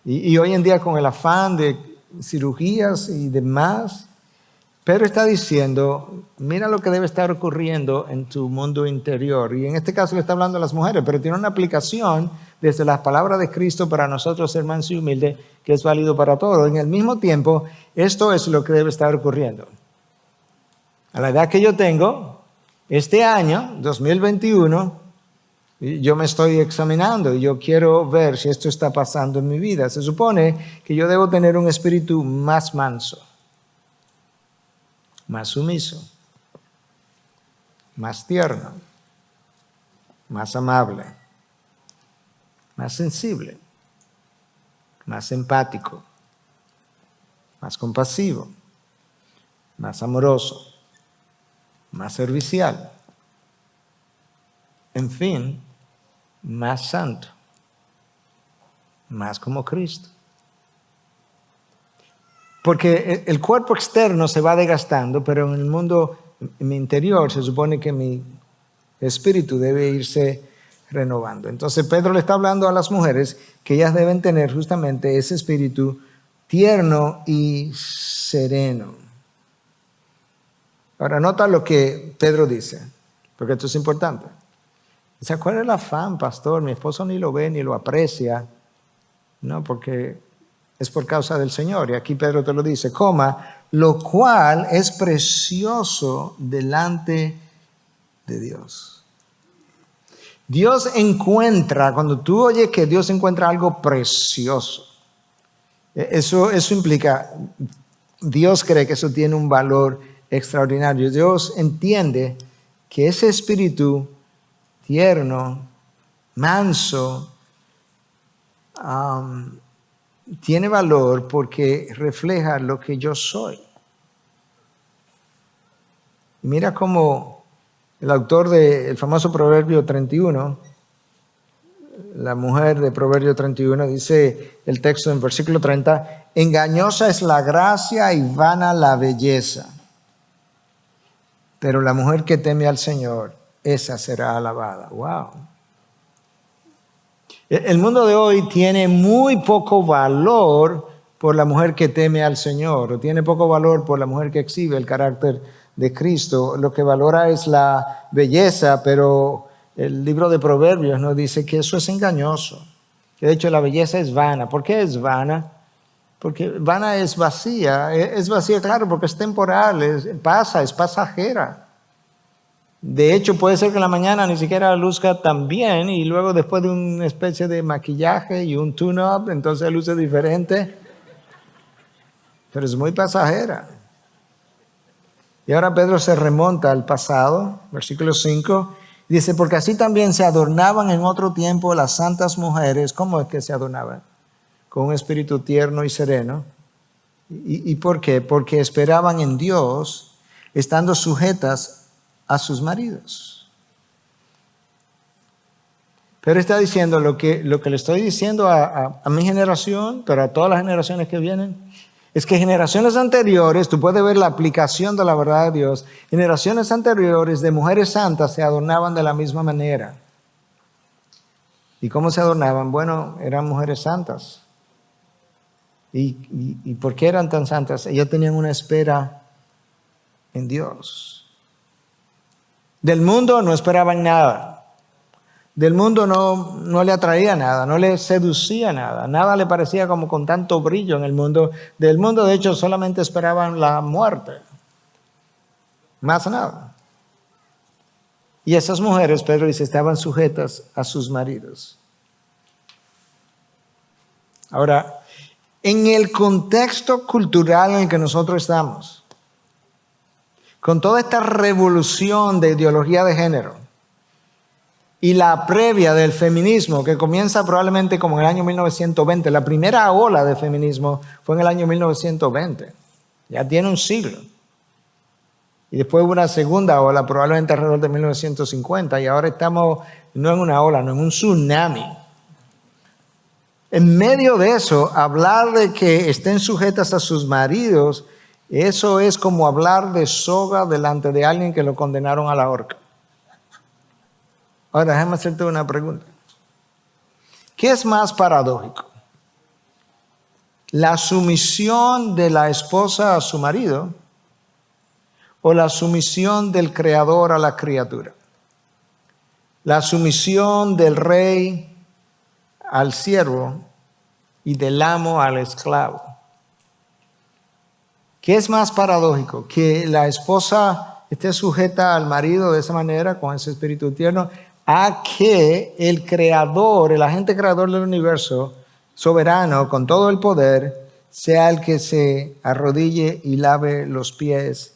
y hoy en día con el afán de cirugías y demás, Pedro está diciendo, mira lo que debe estar ocurriendo en tu mundo interior. Y en este caso le está hablando a las mujeres, pero tiene una aplicación desde las palabras de Cristo para nosotros ser manso y humilde, que es válido para todos. En el mismo tiempo, esto es lo que debe estar ocurriendo. A la edad que yo tengo, este año, 2021, yo me estoy examinando y yo quiero ver si esto está pasando en mi vida. Se supone que yo debo tener un espíritu más manso, más sumiso, más tierno, más amable, más sensible, más empático, más compasivo, más amoroso, más servicial, en fin, más santo, más como Cristo. Porque el cuerpo externo se va desgastando, pero en el mundo, en mi interior, se supone que mi espíritu debe irse renovando. Entonces Pedro le está hablando a las mujeres que ellas deben tener justamente ese espíritu tierno y sereno. Ahora nota lo que Pedro dice, porque esto es importante. Dice, ¿cuál es el afán, pastor? Mi esposo ni lo ve ni lo aprecia. No, porque es por causa del Señor. Y aquí Pedro te lo dice, lo cual es precioso delante de Dios. Dios encuentra, cuando tú oyes que Dios encuentra algo precioso, eso implica, Dios cree que eso tiene un valor extraordinario. Dios entiende que ese espíritu tierno, manso, tiene valor porque refleja lo que yo soy. Mira cómo El autor del famoso Proverbio 31, la mujer de Proverbio 31, dice el texto en versículo 30, engañosa es la gracia y vana la belleza, pero la mujer que teme al Señor, esa será alabada. Wow. El mundo de hoy tiene muy poco valor por la mujer que teme al Señor, o tiene poco valor por la mujer que exhibe el carácter de Cristo. Lo que valora es la belleza, pero el libro de Proverbios nos dice que eso es engañoso, que de hecho la belleza es vana. ¿Por qué es vana? Porque vana es vacía, claro, porque es temporal, es pasajera. De hecho, puede ser que en la mañana ni siquiera luzca tan bien y luego después de una especie de maquillaje y un tune-up, entonces luce diferente. Pero es muy pasajera. Y ahora Pedro se remonta al pasado, versículo 5, dice, porque así también se adornaban en otro tiempo las santas mujeres. ¿Cómo es que se adornaban? Con un espíritu tierno y sereno. ¿Y por qué? Porque esperaban en Dios, estando sujetas a sus maridos. Pero está diciendo lo que le estoy diciendo a mi generación, pero a todas las generaciones que vienen, es que generaciones anteriores, tú puedes ver la aplicación de la verdad de Dios, generaciones anteriores de mujeres santas se adornaban de la misma manera. ¿Y cómo se adornaban? Bueno, eran mujeres santas. ¿Y por qué eran tan santas? Ellas tenían una espera en Dios. Del mundo no esperaban nada. Del mundo no le atraía nada, no le seducía nada. Nada le parecía como con tanto brillo en el mundo. Del mundo, de hecho, solamente esperaban la muerte. Más nada. Y esas mujeres, Pedro dice, estaban sujetas a sus maridos. Ahora, en el contexto cultural en el que nosotros estamos, con toda esta revolución de ideología de género y la previa del feminismo que comienza probablemente como en el año 1920, la primera ola de feminismo fue en el año 1920, ya tiene un siglo. Y después hubo una segunda ola, probablemente alrededor de 1950, y ahora estamos no en una ola, no en un tsunami. En medio de eso, hablar de que estén sujetas a sus maridos, eso es como hablar de soga delante de alguien que lo condenaron a la horca. Ahora, déjame hacerte una pregunta. ¿Qué es más paradójico? ¿La sumisión de la esposa a su marido o la sumisión del creador a la criatura? La sumisión del rey al siervo y del amo al esclavo. ¿Qué es más paradójico? ¿Que la esposa esté sujeta al marido de esa manera, con ese espíritu tierno, a que el creador, el agente creador del universo, soberano, con todo el poder, sea el que se arrodille y lave los pies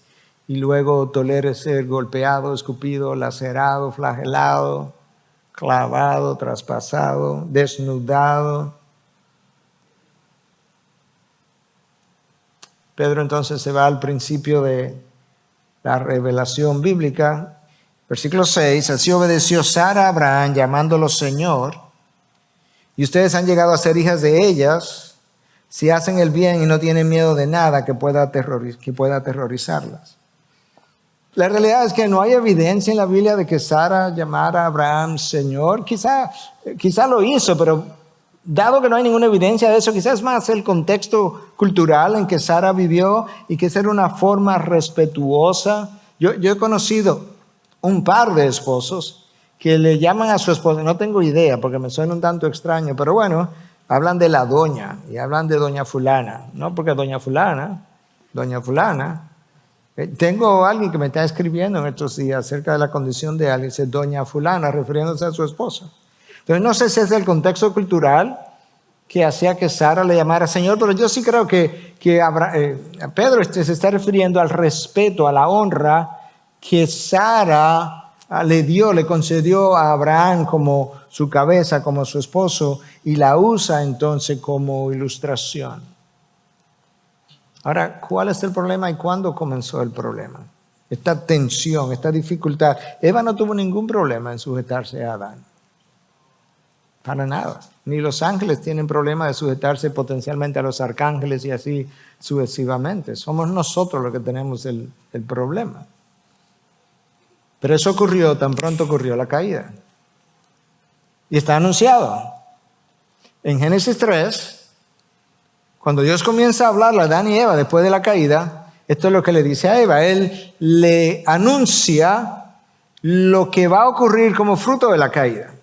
y luego tolere ser golpeado, escupido, lacerado, flagelado, clavado, traspasado, desnudado? Pedro entonces se va al principio de la revelación bíblica. Versículo 6, así obedeció Sara a Abraham llamándolo Señor, y ustedes han llegado a ser hijas de ellas si hacen el bien y no tienen miedo de nada que pueda aterrorizarlas. La realidad es que no hay evidencia en la Biblia de que Sara llamara a Abraham Señor. Quizá lo hizo, pero dado que no hay ninguna evidencia de eso, quizás es más el contexto cultural en que Sara vivió y que esa era una forma respetuosa. Yo he conocido un par de esposos que le llaman a su esposa, no tengo idea porque me suena un tanto extraño, pero bueno, hablan de la doña y hablan de doña fulana, no porque doña fulana. Tengo alguien que me está escribiendo en estos días acerca de la condición de alguien, dice doña fulana, refiriéndose a su esposa. Entonces no sé si es el contexto cultural que hacía que Sara le llamara Señor, pero yo sí creo que Pedro se está refiriendo al respeto, a la honra que Sara le concedió a Abraham como su cabeza, como su esposo, y la usa entonces como ilustración. Ahora, ¿cuál es el problema y cuándo comenzó el problema? esta tensión, esta dificultad. Eva no tuvo ningún problema en sujetarse a Adán. Para nada. Ni los ángeles tienen problema de sujetarse potencialmente a los arcángeles y así sucesivamente. Somos nosotros los que tenemos el problema. Pero eso ocurrió, tan pronto ocurrió la caída. Y está anunciado. En Génesis 3, cuando Dios comienza a hablarle a Adán y Eva después de la caída, esto es lo que le dice a Eva. Él le anuncia lo que va a ocurrir como fruto de la caída.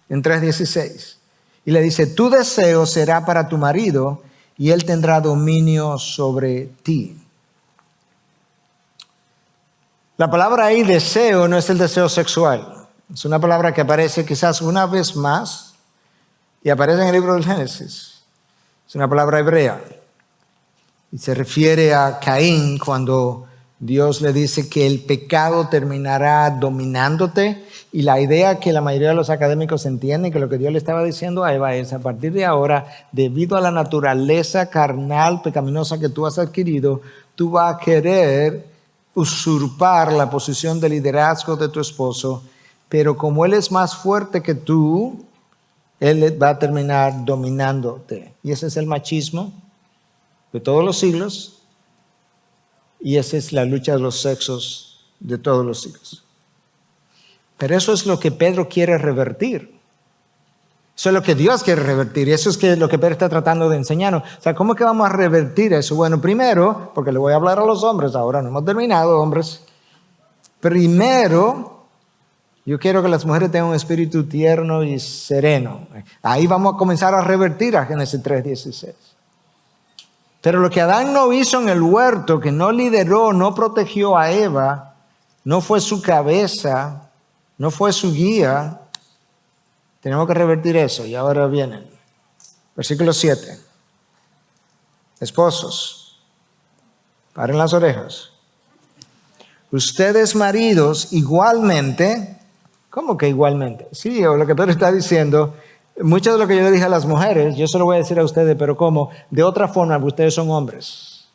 En 3:16. Y le dice, tu deseo será para tu marido y él tendrá dominio sobre ti. La palabra ahí, deseo, no es el deseo sexual. Es una palabra que aparece quizás una vez más y aparece en el libro del Génesis. Es una palabra hebrea. Y se refiere a Caín cuando Dios le dice que el pecado terminará dominándote. Y la idea que la mayoría de los académicos entienden, que lo que Dios le estaba diciendo a Eva es, a partir de ahora, debido a la naturaleza carnal, pecaminosa que tú has adquirido, tú vas a querer usurpar la posición de liderazgo de tu esposo, pero como él es más fuerte que tú, él va a terminar dominándote. Y ese es el machismo de todos los siglos, y esa es la lucha de los sexos de todos los siglos. Pero eso es lo que Pedro quiere revertir. Eso es lo que Dios quiere revertir. Y eso es lo que Pedro está tratando de enseñarnos. O sea, ¿cómo es que vamos a revertir eso? Bueno, primero, porque le voy a hablar a los hombres ahora, no hemos terminado, hombres. Primero, yo quiero que las mujeres tengan un espíritu tierno y sereno. Ahí vamos a comenzar a revertir a Génesis 3:16. Pero lo que Adán no hizo en el huerto, que no lideró, no protegió a Eva, no fue su cabeza, no fue su guía, tenemos que revertir eso. Y ahora vienen. Versículo 7. Esposos, paren las orejas. Ustedes maridos igualmente, ¿cómo que igualmente? Sí, o lo que Pedro está diciendo, mucho de lo que yo le dije a las mujeres, yo se lo voy a decir a ustedes, pero ¿cómo? De otra forma, ustedes son hombres.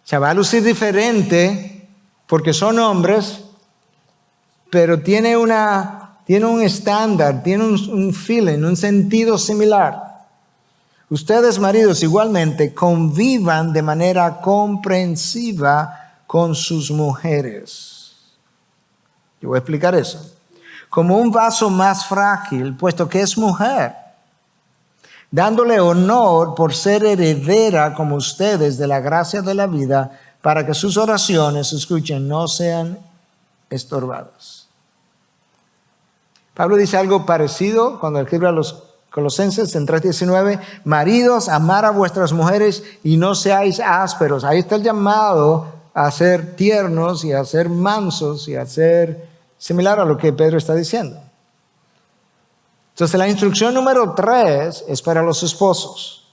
O sea, va a lucir diferente porque son hombres, pero tiene un estándar, tiene un feeling, un sentido similar. Ustedes, maridos, igualmente convivan de manera comprensiva con sus mujeres. Yo voy a explicar eso. Como un vaso más frágil, puesto que es mujer, dándole honor por ser heredera como ustedes de la gracia de la vida, para que sus oraciones, escuchen, no sean estorbadas. Pablo dice algo parecido cuando escribe a los Colosenses en 3:19, maridos, amar a vuestras mujeres y no seáis ásperos. Ahí está el llamado a ser tiernos y a ser mansos y a ser similar a lo que Pedro está diciendo. Entonces la instrucción número 3 es para los esposos.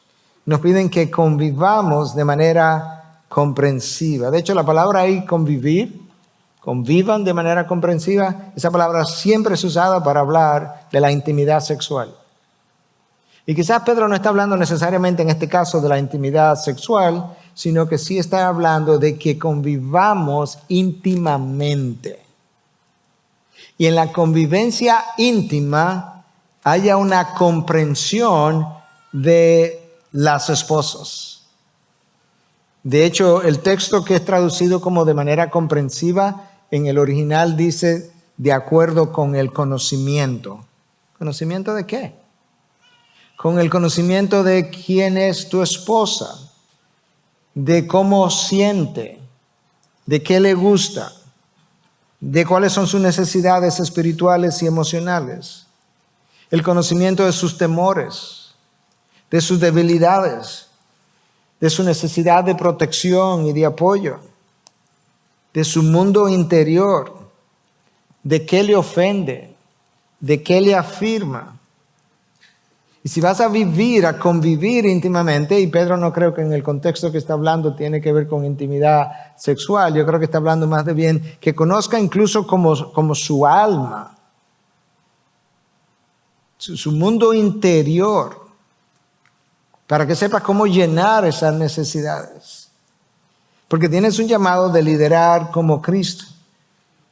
Nos piden que convivamos de manera comprensiva. De hecho, la palabra ahí convivir, convivan de manera comprensiva, esa palabra siempre es usada para hablar de la intimidad sexual. Y quizás Pedro no está hablando necesariamente en este caso de la intimidad sexual, sino que sí está hablando de que convivamos íntimamente. Y en la convivencia íntima haya una comprensión de las esposas. De hecho, el texto que es traducido como de manera comprensiva, en el original dice de acuerdo con el conocimiento. ¿Conocimiento de qué? Con el conocimiento de quién es tu esposa, de cómo siente, de qué le gusta, de cuáles son sus necesidades espirituales y emocionales, el conocimiento de sus temores, de sus debilidades, de su necesidad de protección y de apoyo, de su mundo interior, de qué le ofende, de qué le afirma. Y si vas a vivir, a convivir íntimamente, y Pedro no creo que en el contexto que está hablando tiene que ver con intimidad sexual, yo creo que está hablando más de bien, que conozca incluso como su alma, su mundo interior, para que sepa cómo llenar esas necesidades. Porque tienes un llamado de liderar como Cristo.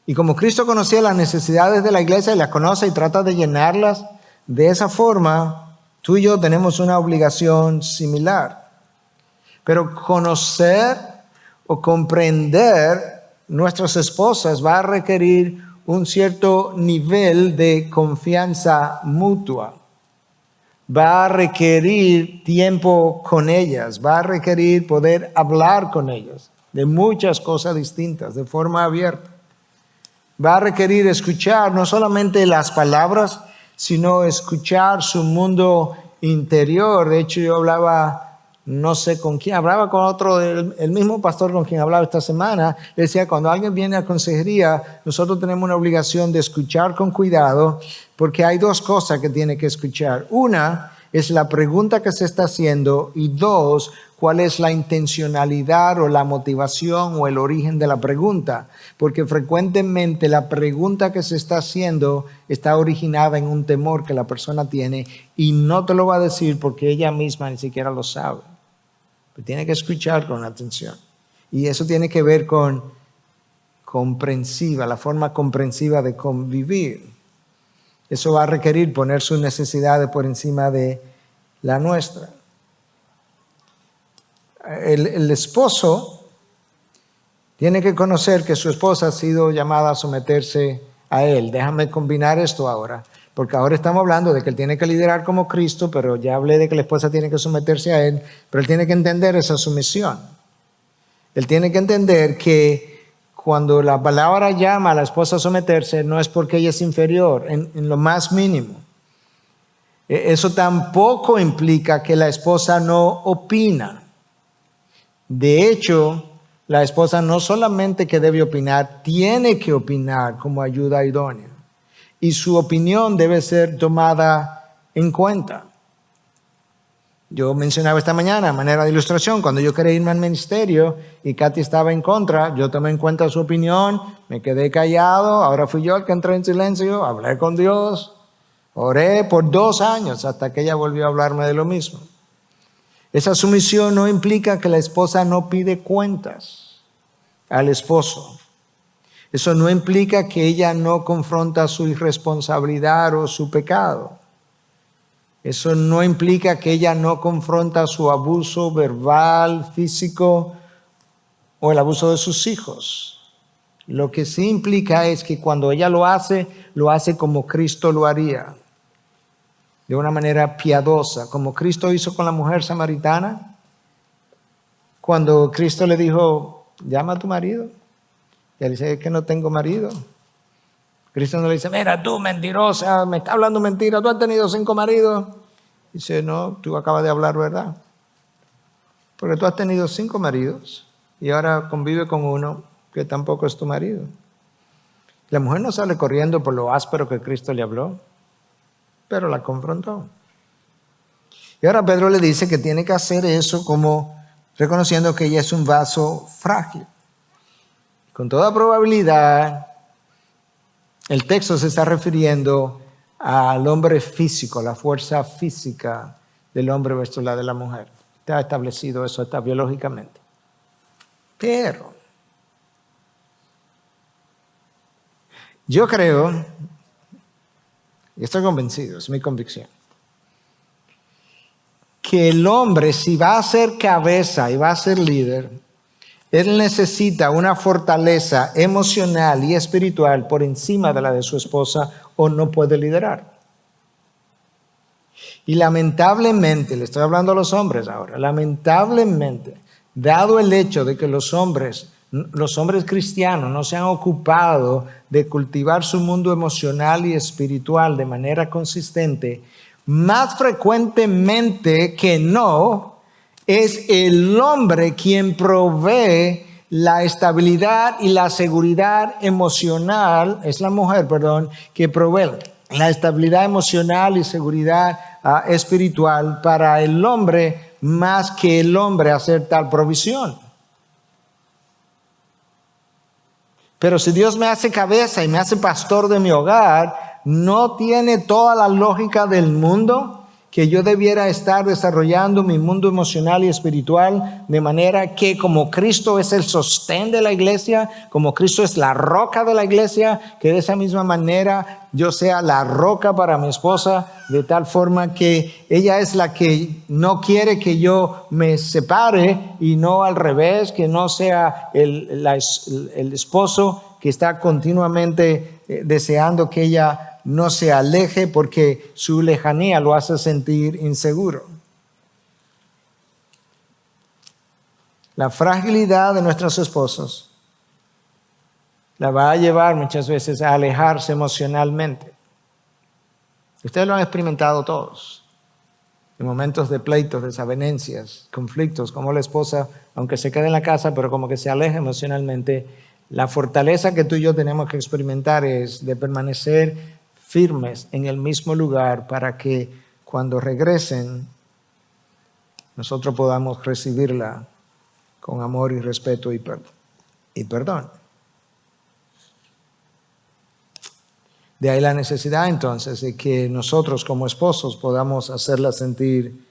Y como Cristo conocía las necesidades de la iglesia y las conoce y trata de llenarlas, de esa forma, tú y yo tenemos una obligación similar. Pero conocer o comprender nuestras esposas va a requerir un cierto nivel de confianza mutua. Va a requerir tiempo con ellas, va a requerir poder hablar con ellas de muchas cosas distintas, de forma abierta. Va a requerir escuchar no solamente las palabras, sino escuchar su mundo interior. De hecho, yo hablaba, no sé con quién, hablaba con otro, el mismo pastor con quien hablaba esta semana, le decía, cuando alguien viene a consejería, nosotros tenemos una obligación de escuchar con cuidado, porque hay dos cosas que tiene que escuchar. Una es la pregunta que se está haciendo, y dos, cuál es la intencionalidad o la motivación o el origen de la pregunta. Porque frecuentemente la pregunta que se está haciendo está originada en un temor que la persona tiene y no te lo va a decir porque ella misma ni siquiera lo sabe. Pero tiene que escuchar con atención. Y eso tiene que ver con comprensiva, la forma comprensiva de convivir. Eso va a requerir poner sus necesidades por encima de la nuestra. El esposo tiene que conocer que su esposa ha sido llamada a someterse a él. Déjame combinar esto ahora, porque ahora estamos hablando de que él tiene que liderar como Cristo, pero ya hablé de que la esposa tiene que someterse a él, pero él tiene que entender esa sumisión. Él tiene que entender que cuando la palabra llama a la esposa a someterse, no es porque ella es inferior, en lo más mínimo. Eso tampoco implica que la esposa no opina. De hecho, la esposa no solamente que debe opinar, tiene que opinar como ayuda idónea. Y su opinión debe ser tomada en cuenta. Yo mencionaba esta mañana, a manera de ilustración, cuando yo quería irme al ministerio y Katy estaba en contra, yo tomé en cuenta su opinión, me quedé callado, ahora fui yo el que entré en silencio, hablé con Dios, oré por 2 años hasta que ella volvió a hablarme de lo mismo. Esa sumisión no implica que la esposa no pide cuentas al esposo. Eso no implica que ella no confronta su irresponsabilidad o su pecado. Eso no implica que ella no confronta su abuso verbal, físico o el abuso de sus hijos. Lo que sí implica es que cuando ella lo hace como Cristo lo haría. De una manera piadosa, como Cristo hizo con la mujer samaritana. Cuando Cristo le dijo, llama a tu marido. Y él dice, es que no tengo marido. Cristo no le dice, mira tú mentirosa, me está hablando mentira, tú has tenido 5 maridos. Dice, no, tú acabas de hablar verdad. Porque tú has tenido 5 maridos y ahora convive con uno que tampoco es tu marido. La mujer no sale corriendo por lo áspero que Cristo le habló, pero la confrontó. Y ahora Pedro le dice que tiene que hacer eso como reconociendo que ella es un vaso frágil. Con toda probabilidad, el texto se está refiriendo al hombre físico, la fuerza física del hombre versus la de la mujer. Está establecido eso, está biológicamente. Pero yo creo, y estoy convencido, es mi convicción, que el hombre, si va a ser cabeza y va a ser líder, él necesita una fortaleza emocional y espiritual por encima de la de su esposa o no puede liderar. Y lamentablemente, le estoy hablando a los hombres ahora, lamentablemente, dado el hecho de que los hombres cristianos no se han ocupado de cultivar su mundo emocional y espiritual de manera consistente, más frecuentemente que no, es el hombre quien provee la estabilidad y la seguridad emocional, es la mujer, perdón, que provee la estabilidad emocional y seguridad espiritual para el hombre más que el hombre hacer tal provisión. Pero si Dios me hace cabeza y me hace pastor de mi hogar, no tiene toda la lógica del mundo que yo debiera estar desarrollando mi mundo emocional y espiritual de manera que como Cristo es el sostén de la iglesia, como Cristo es la roca de la iglesia, que de esa misma manera yo sea la roca para mi esposa, de tal forma que ella es la que no quiere que yo me separe y no al revés, que no sea el esposo que está continuamente deseando que ella no se aleje porque su lejanía lo hace sentir inseguro. La fragilidad de nuestros esposos la va a llevar muchas veces a alejarse emocionalmente. Ustedes lo han experimentado todos. En momentos de pleitos, desavenencias, conflictos, como la esposa, aunque se quede en la casa, pero como que se aleja emocionalmente. La fortaleza que tú y yo tenemos que experimentar es de permanecer firmes en el mismo lugar para que cuando regresen nosotros podamos recibirla con amor y respeto y perdón. De ahí la necesidad entonces de que nosotros como esposos podamos hacerla sentir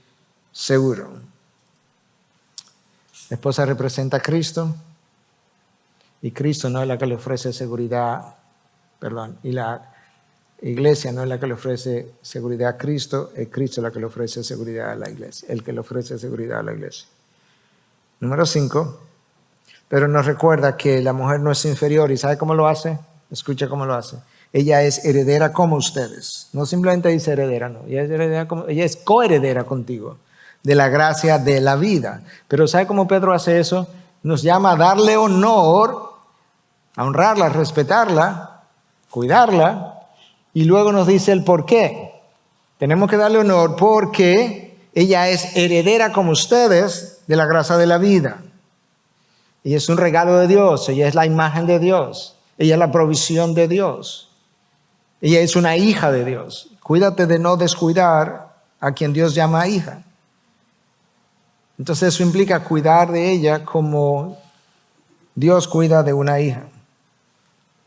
seguro. La esposa representa a Cristo y Cristo no es la que le ofrece seguridad, y la iglesia no es la que le ofrece seguridad a Cristo, es Cristo la que le ofrece seguridad a la iglesia, el que le ofrece seguridad a la iglesia. Número 5, pero nos recuerda que la mujer no es inferior. ¿Y sabe cómo lo hace? Escucha cómo lo hace. Ella es heredera como ustedes. No simplemente dice heredera, no. Ella es coheredera contigo de la gracia de la vida. Pero ¿sabe cómo Pedro hace eso? Nos llama a darle honor, a honrarla, a respetarla, cuidarla. Y luego nos dice el por qué. Tenemos que darle honor porque ella es heredera como ustedes de la gracia de la vida. Ella es un regalo de Dios, ella es la imagen de Dios, ella es la provisión de Dios. Ella es una hija de Dios. Cuídate de no descuidar a quien Dios llama hija. Entonces eso implica cuidar de ella como Dios cuida de una hija.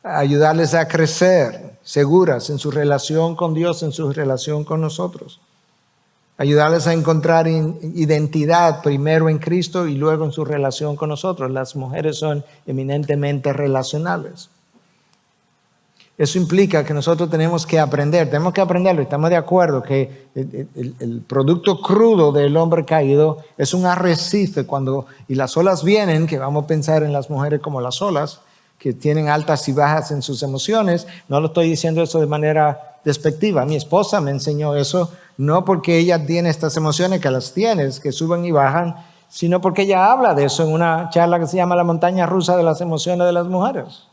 Ayudarles a crecer seguras en su relación con Dios, en su relación con nosotros. Ayudarles a encontrar identidad primero en Cristo y luego en su relación con nosotros. Las mujeres son eminentemente relacionales. Eso implica que nosotros tenemos que aprenderlo. Estamos de acuerdo que el producto crudo del hombre caído es un arrecife y las olas vienen, que vamos a pensar en las mujeres como las olas, que tienen altas y bajas en sus emociones. No lo estoy diciendo eso de manera despectiva. Mi esposa me enseñó eso, no porque ella tiene estas emociones que las tienes, que suben y bajan, sino porque ella habla de eso en una charla que se llama La montaña rusa de las emociones de las mujeres.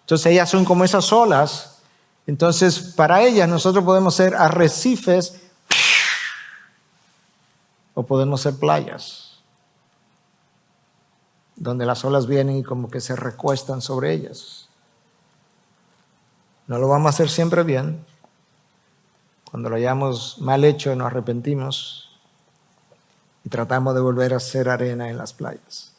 Entonces ellas son como esas olas. Entonces para ellas nosotros podemos ser arrecifes o podemos ser playas, donde las olas vienen y como que se recuestan sobre ellas. No lo vamos a hacer siempre bien. Cuando lo hayamos mal hecho nos arrepentimos y tratamos de volver a ser arena en las playas.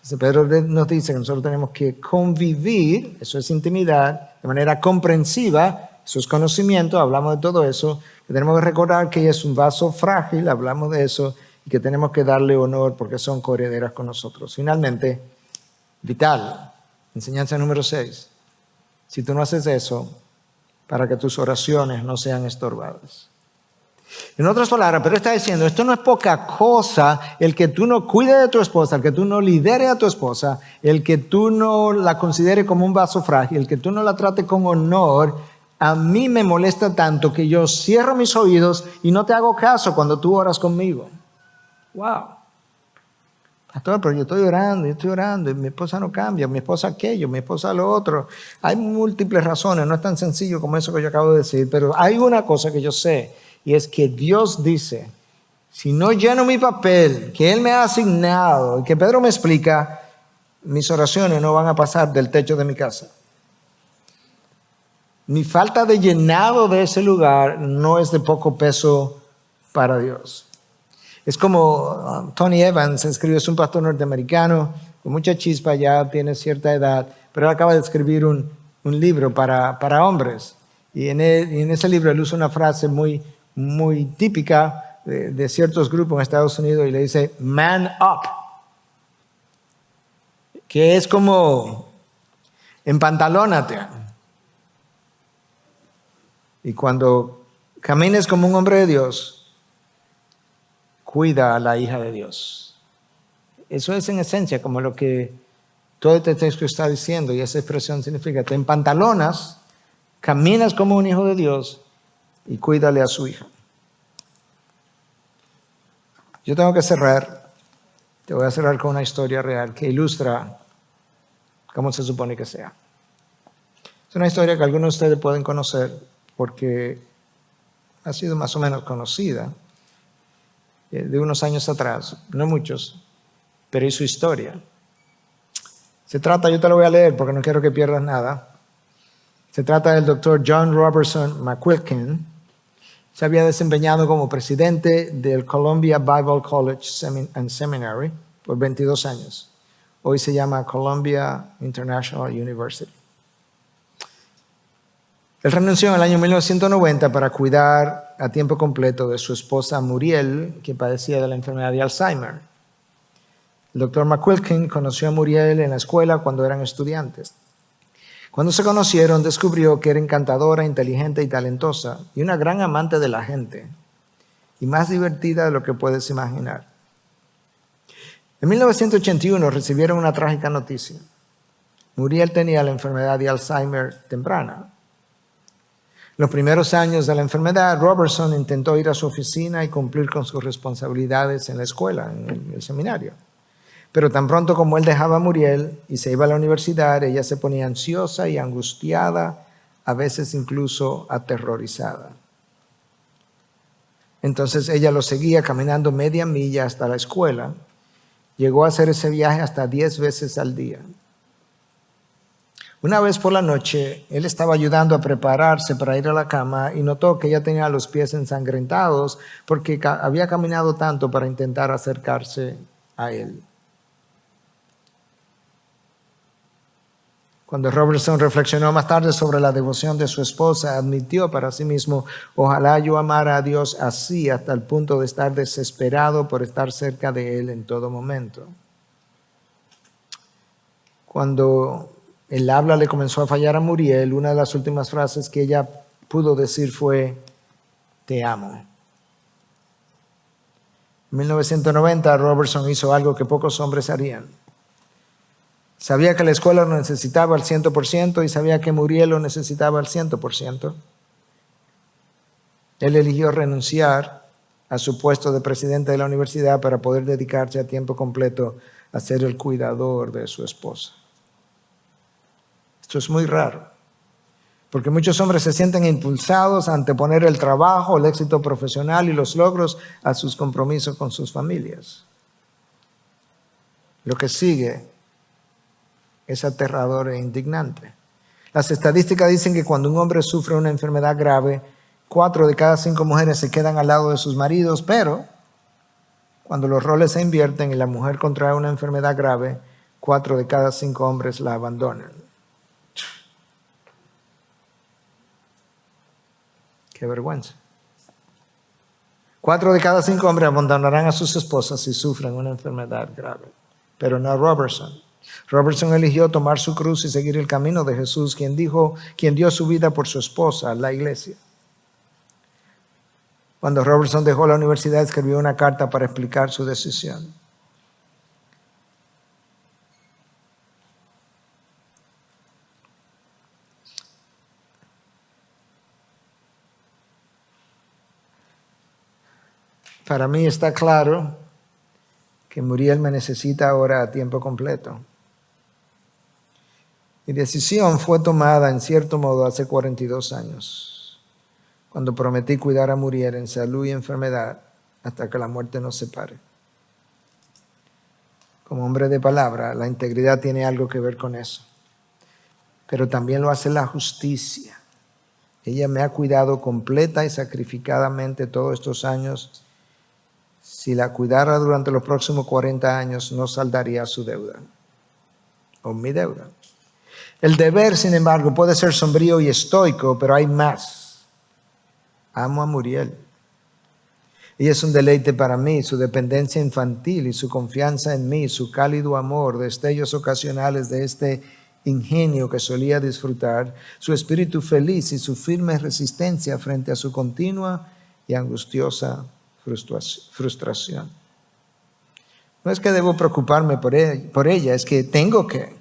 Entonces Pedro nos dice que nosotros tenemos que convivir, eso es intimidad, de manera comprensiva, eso es conocimiento, hablamos de todo eso, que tenemos que recordar que ella es un vaso frágil, hablamos de eso, y que tenemos que darle honor porque son coherederas con nosotros. Finalmente, vital, enseñanza número 6. Si tú no haces eso, para que tus oraciones no sean estorbadas. En otras palabras, Pedro está diciendo, esto no es poca cosa, el que tú no cuides de tu esposa, el que tú no lideres a tu esposa, el que tú no la consideres como un vaso frágil, el que tú no la trates con honor, a mí me molesta tanto que yo cierro mis oídos y no te hago caso cuando tú oras conmigo. Wow. Pastor, pero yo estoy orando y mi esposa no cambia, mi esposa aquello, mi esposa lo otro. Hay múltiples razones, no es tan sencillo como eso que yo acabo de decir, pero hay una cosa que yo sé y es que Dios dice, si no lleno mi papel que Él me ha asignado y que Pedro me explica, mis oraciones no van a pasar del techo de mi casa. Mi falta de llenado de ese lugar no es de poco peso para Dios. Es como Tony Evans escribió, es un pastor norteamericano con mucha chispa, ya tiene cierta edad, pero él acaba de escribir un libro para hombres. Y en ese libro él usa una frase muy muy típica de ciertos grupos en Estados Unidos, y le dice man up, que es como empantalónate. Y cuando camines como un hombre de Dios, cuida a la hija de Dios. Eso es en esencia como lo que todo este texto está diciendo, y esa expresión significa: te empantalonas, caminas como un hijo de Dios y cuídale a su hija. Yo tengo que cerrar. Te voy a cerrar con una historia real que ilustra cómo se supone que sea. Es una historia que algunos de ustedes pueden conocer porque ha sido más o menos conocida de unos años atrás, no muchos, pero es su historia. Se trata, yo te lo voy a leer porque no quiero que pierdas nada. Se trata del doctor John Robertson McQuilkin. Se había desempeñado como presidente del Columbia Bible College and Seminary por 22 años. Hoy se llama Columbia International University. Él renunció en el año 1990 para cuidar a tiempo completo de su esposa Muriel, que padecía de la enfermedad de Alzheimer. El doctor McQuilkin conoció a Muriel en la escuela cuando eran estudiantes. Cuando se conocieron, descubrió que era encantadora, inteligente y talentosa, y una gran amante de la gente, y más divertida de lo que puedes imaginar. En 1981 recibieron una trágica noticia. Muriel tenía la enfermedad de Alzheimer temprana. Los primeros años de la enfermedad, Robertson intentó ir a su oficina y cumplir con sus responsabilidades en la escuela, en el seminario. Pero tan pronto como él dejaba a Muriel y se iba a la universidad, ella se ponía ansiosa y angustiada, a veces incluso aterrorizada. Entonces ella lo seguía caminando media milla hasta la escuela. Llegó a hacer ese viaje hasta 10 veces al día. Una vez por la noche, él estaba ayudando a prepararse para ir a la cama y notó que ella tenía los pies ensangrentados porque había caminado tanto para intentar acercarse a él. Cuando Robertson reflexionó más tarde sobre la devoción de su esposa, admitió para sí mismo: ojalá yo amara a Dios así hasta el punto de estar desesperado por estar cerca de Él en todo momento. Cuando el habla le comenzó a fallar a Muriel, una de las últimas frases que ella pudo decir fue: te amo. En 1990, Robertson hizo algo que pocos hombres harían. Sabía que la escuela lo necesitaba al 100% y sabía que Muriel lo necesitaba al 100%. Él eligió renunciar a su puesto de presidente de la universidad para poder dedicarse a tiempo completo a ser el cuidador de su esposa. Esto es muy raro, porque muchos hombres se sienten impulsados a anteponer el trabajo, el éxito profesional y los logros a sus compromisos con sus familias. Lo que sigue es aterrador e indignante. Las estadísticas dicen que cuando un hombre sufre una enfermedad grave, 4 de cada 5 mujeres se quedan al lado de sus maridos, pero cuando los roles se invierten y la mujer contrae una enfermedad grave, 4 de cada 5 hombres la abandonan. Qué vergüenza. 4 de cada 5 hombres abandonarán a sus esposas si sufren una enfermedad grave, pero no Robertson. Robertson eligió tomar su cruz y seguir el camino de Jesús, quien dio su vida por su esposa, la iglesia. Cuando Robertson dejó la universidad, escribió una carta para explicar su decisión. Para mí está claro que Muriel me necesita ahora a tiempo completo. Mi decisión fue tomada en cierto modo hace 42 años, cuando prometí cuidar a Muriel en salud y enfermedad hasta que la muerte nos separe. Como hombre de palabra, la integridad tiene algo que ver con eso, pero también lo hace la justicia. Ella me ha cuidado completa y sacrificadamente todos estos años. Si la cuidara durante los próximos 40 años, no saldaría su deuda o mi deuda. El deber, sin embargo, puede ser sombrío y estoico, pero hay más. Amo a Muriel Ella es un deleite para mí, su dependencia infantil y su confianza en mí, su cálido amor, destellos ocasionales de este ingenio que solía disfrutar, su espíritu feliz y su firme resistencia frente a su continua y angustiosa frustración. No es que debo preocuparme por ella, es que tengo que.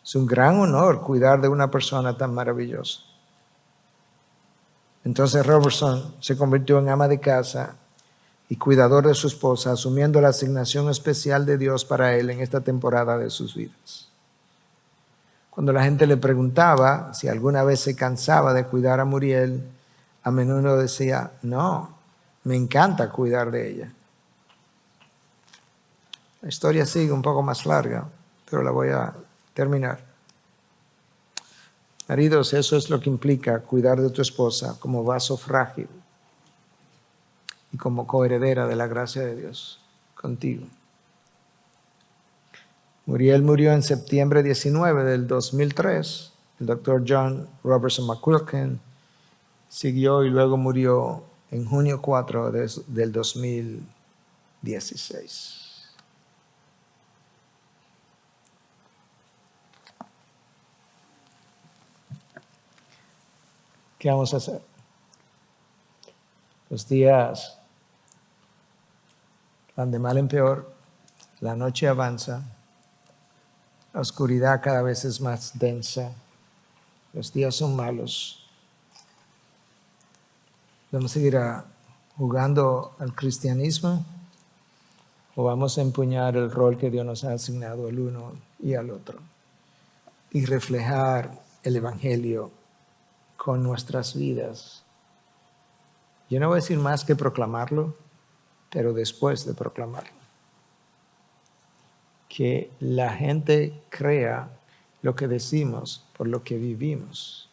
Es un gran honor cuidar de una persona tan maravillosa. Entonces Robertson se convirtió en ama de casa y cuidador de su esposa, asumiendo la asignación especial de Dios para él en esta temporada de sus vidas. Cuando la gente le preguntaba si alguna vez se cansaba de cuidar a Muriel, a menudo decía, no, me encanta cuidar de ella. La historia sigue un poco más larga, pero la voy a terminar. Maridos, eso es lo que implica cuidar de tu esposa como vaso frágil y como coheredera de la gracia de Dios contigo. Muriel murió en septiembre 19 del 2003. El doctor John Robertson McQuilkin siguió y luego murió en junio 4 del 2016. ¿Qué vamos a hacer? Los días van de mal en peor, la noche avanza, la oscuridad cada vez es más densa, los días son malos. ¿Vamos a seguir jugando al cristianismo o vamos a empuñar el rol que Dios nos ha asignado al uno y al otro y reflejar el evangelio con nuestras vidas? Yo no voy a decir más que proclamarlo, pero después de proclamarlo, que la gente crea lo que decimos por lo que vivimos.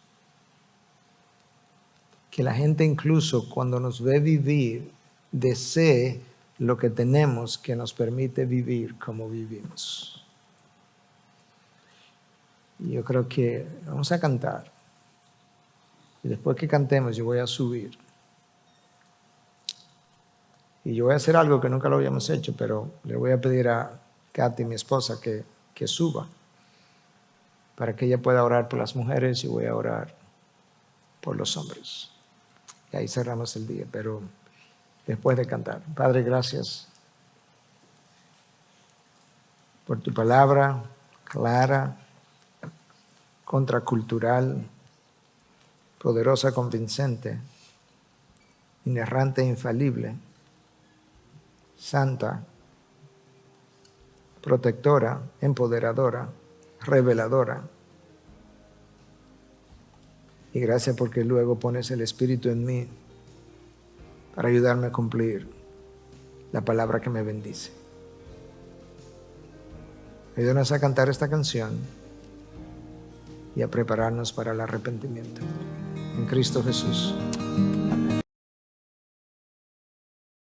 Que la gente incluso cuando nos ve vivir, desee lo que tenemos que nos permite vivir como vivimos. Y yo creo que vamos a cantar. Y después que cantemos yo voy a subir. Y yo voy a hacer algo que nunca lo habíamos hecho, pero le voy a pedir a Katy, mi esposa, que suba para que ella pueda orar por las mujeres y voy a orar por los hombres. Y ahí cerramos el día, pero después de cantar. Padre, gracias por tu palabra clara, contracultural, poderosa, convincente, inerrante, infalible, santa, protectora, empoderadora, reveladora. Y gracias porque luego pones el Espíritu en mí para ayudarme a cumplir la palabra que me bendice. Ayúdanos a cantar esta canción y a prepararnos para el arrepentimiento. En Cristo Jesús. Amén.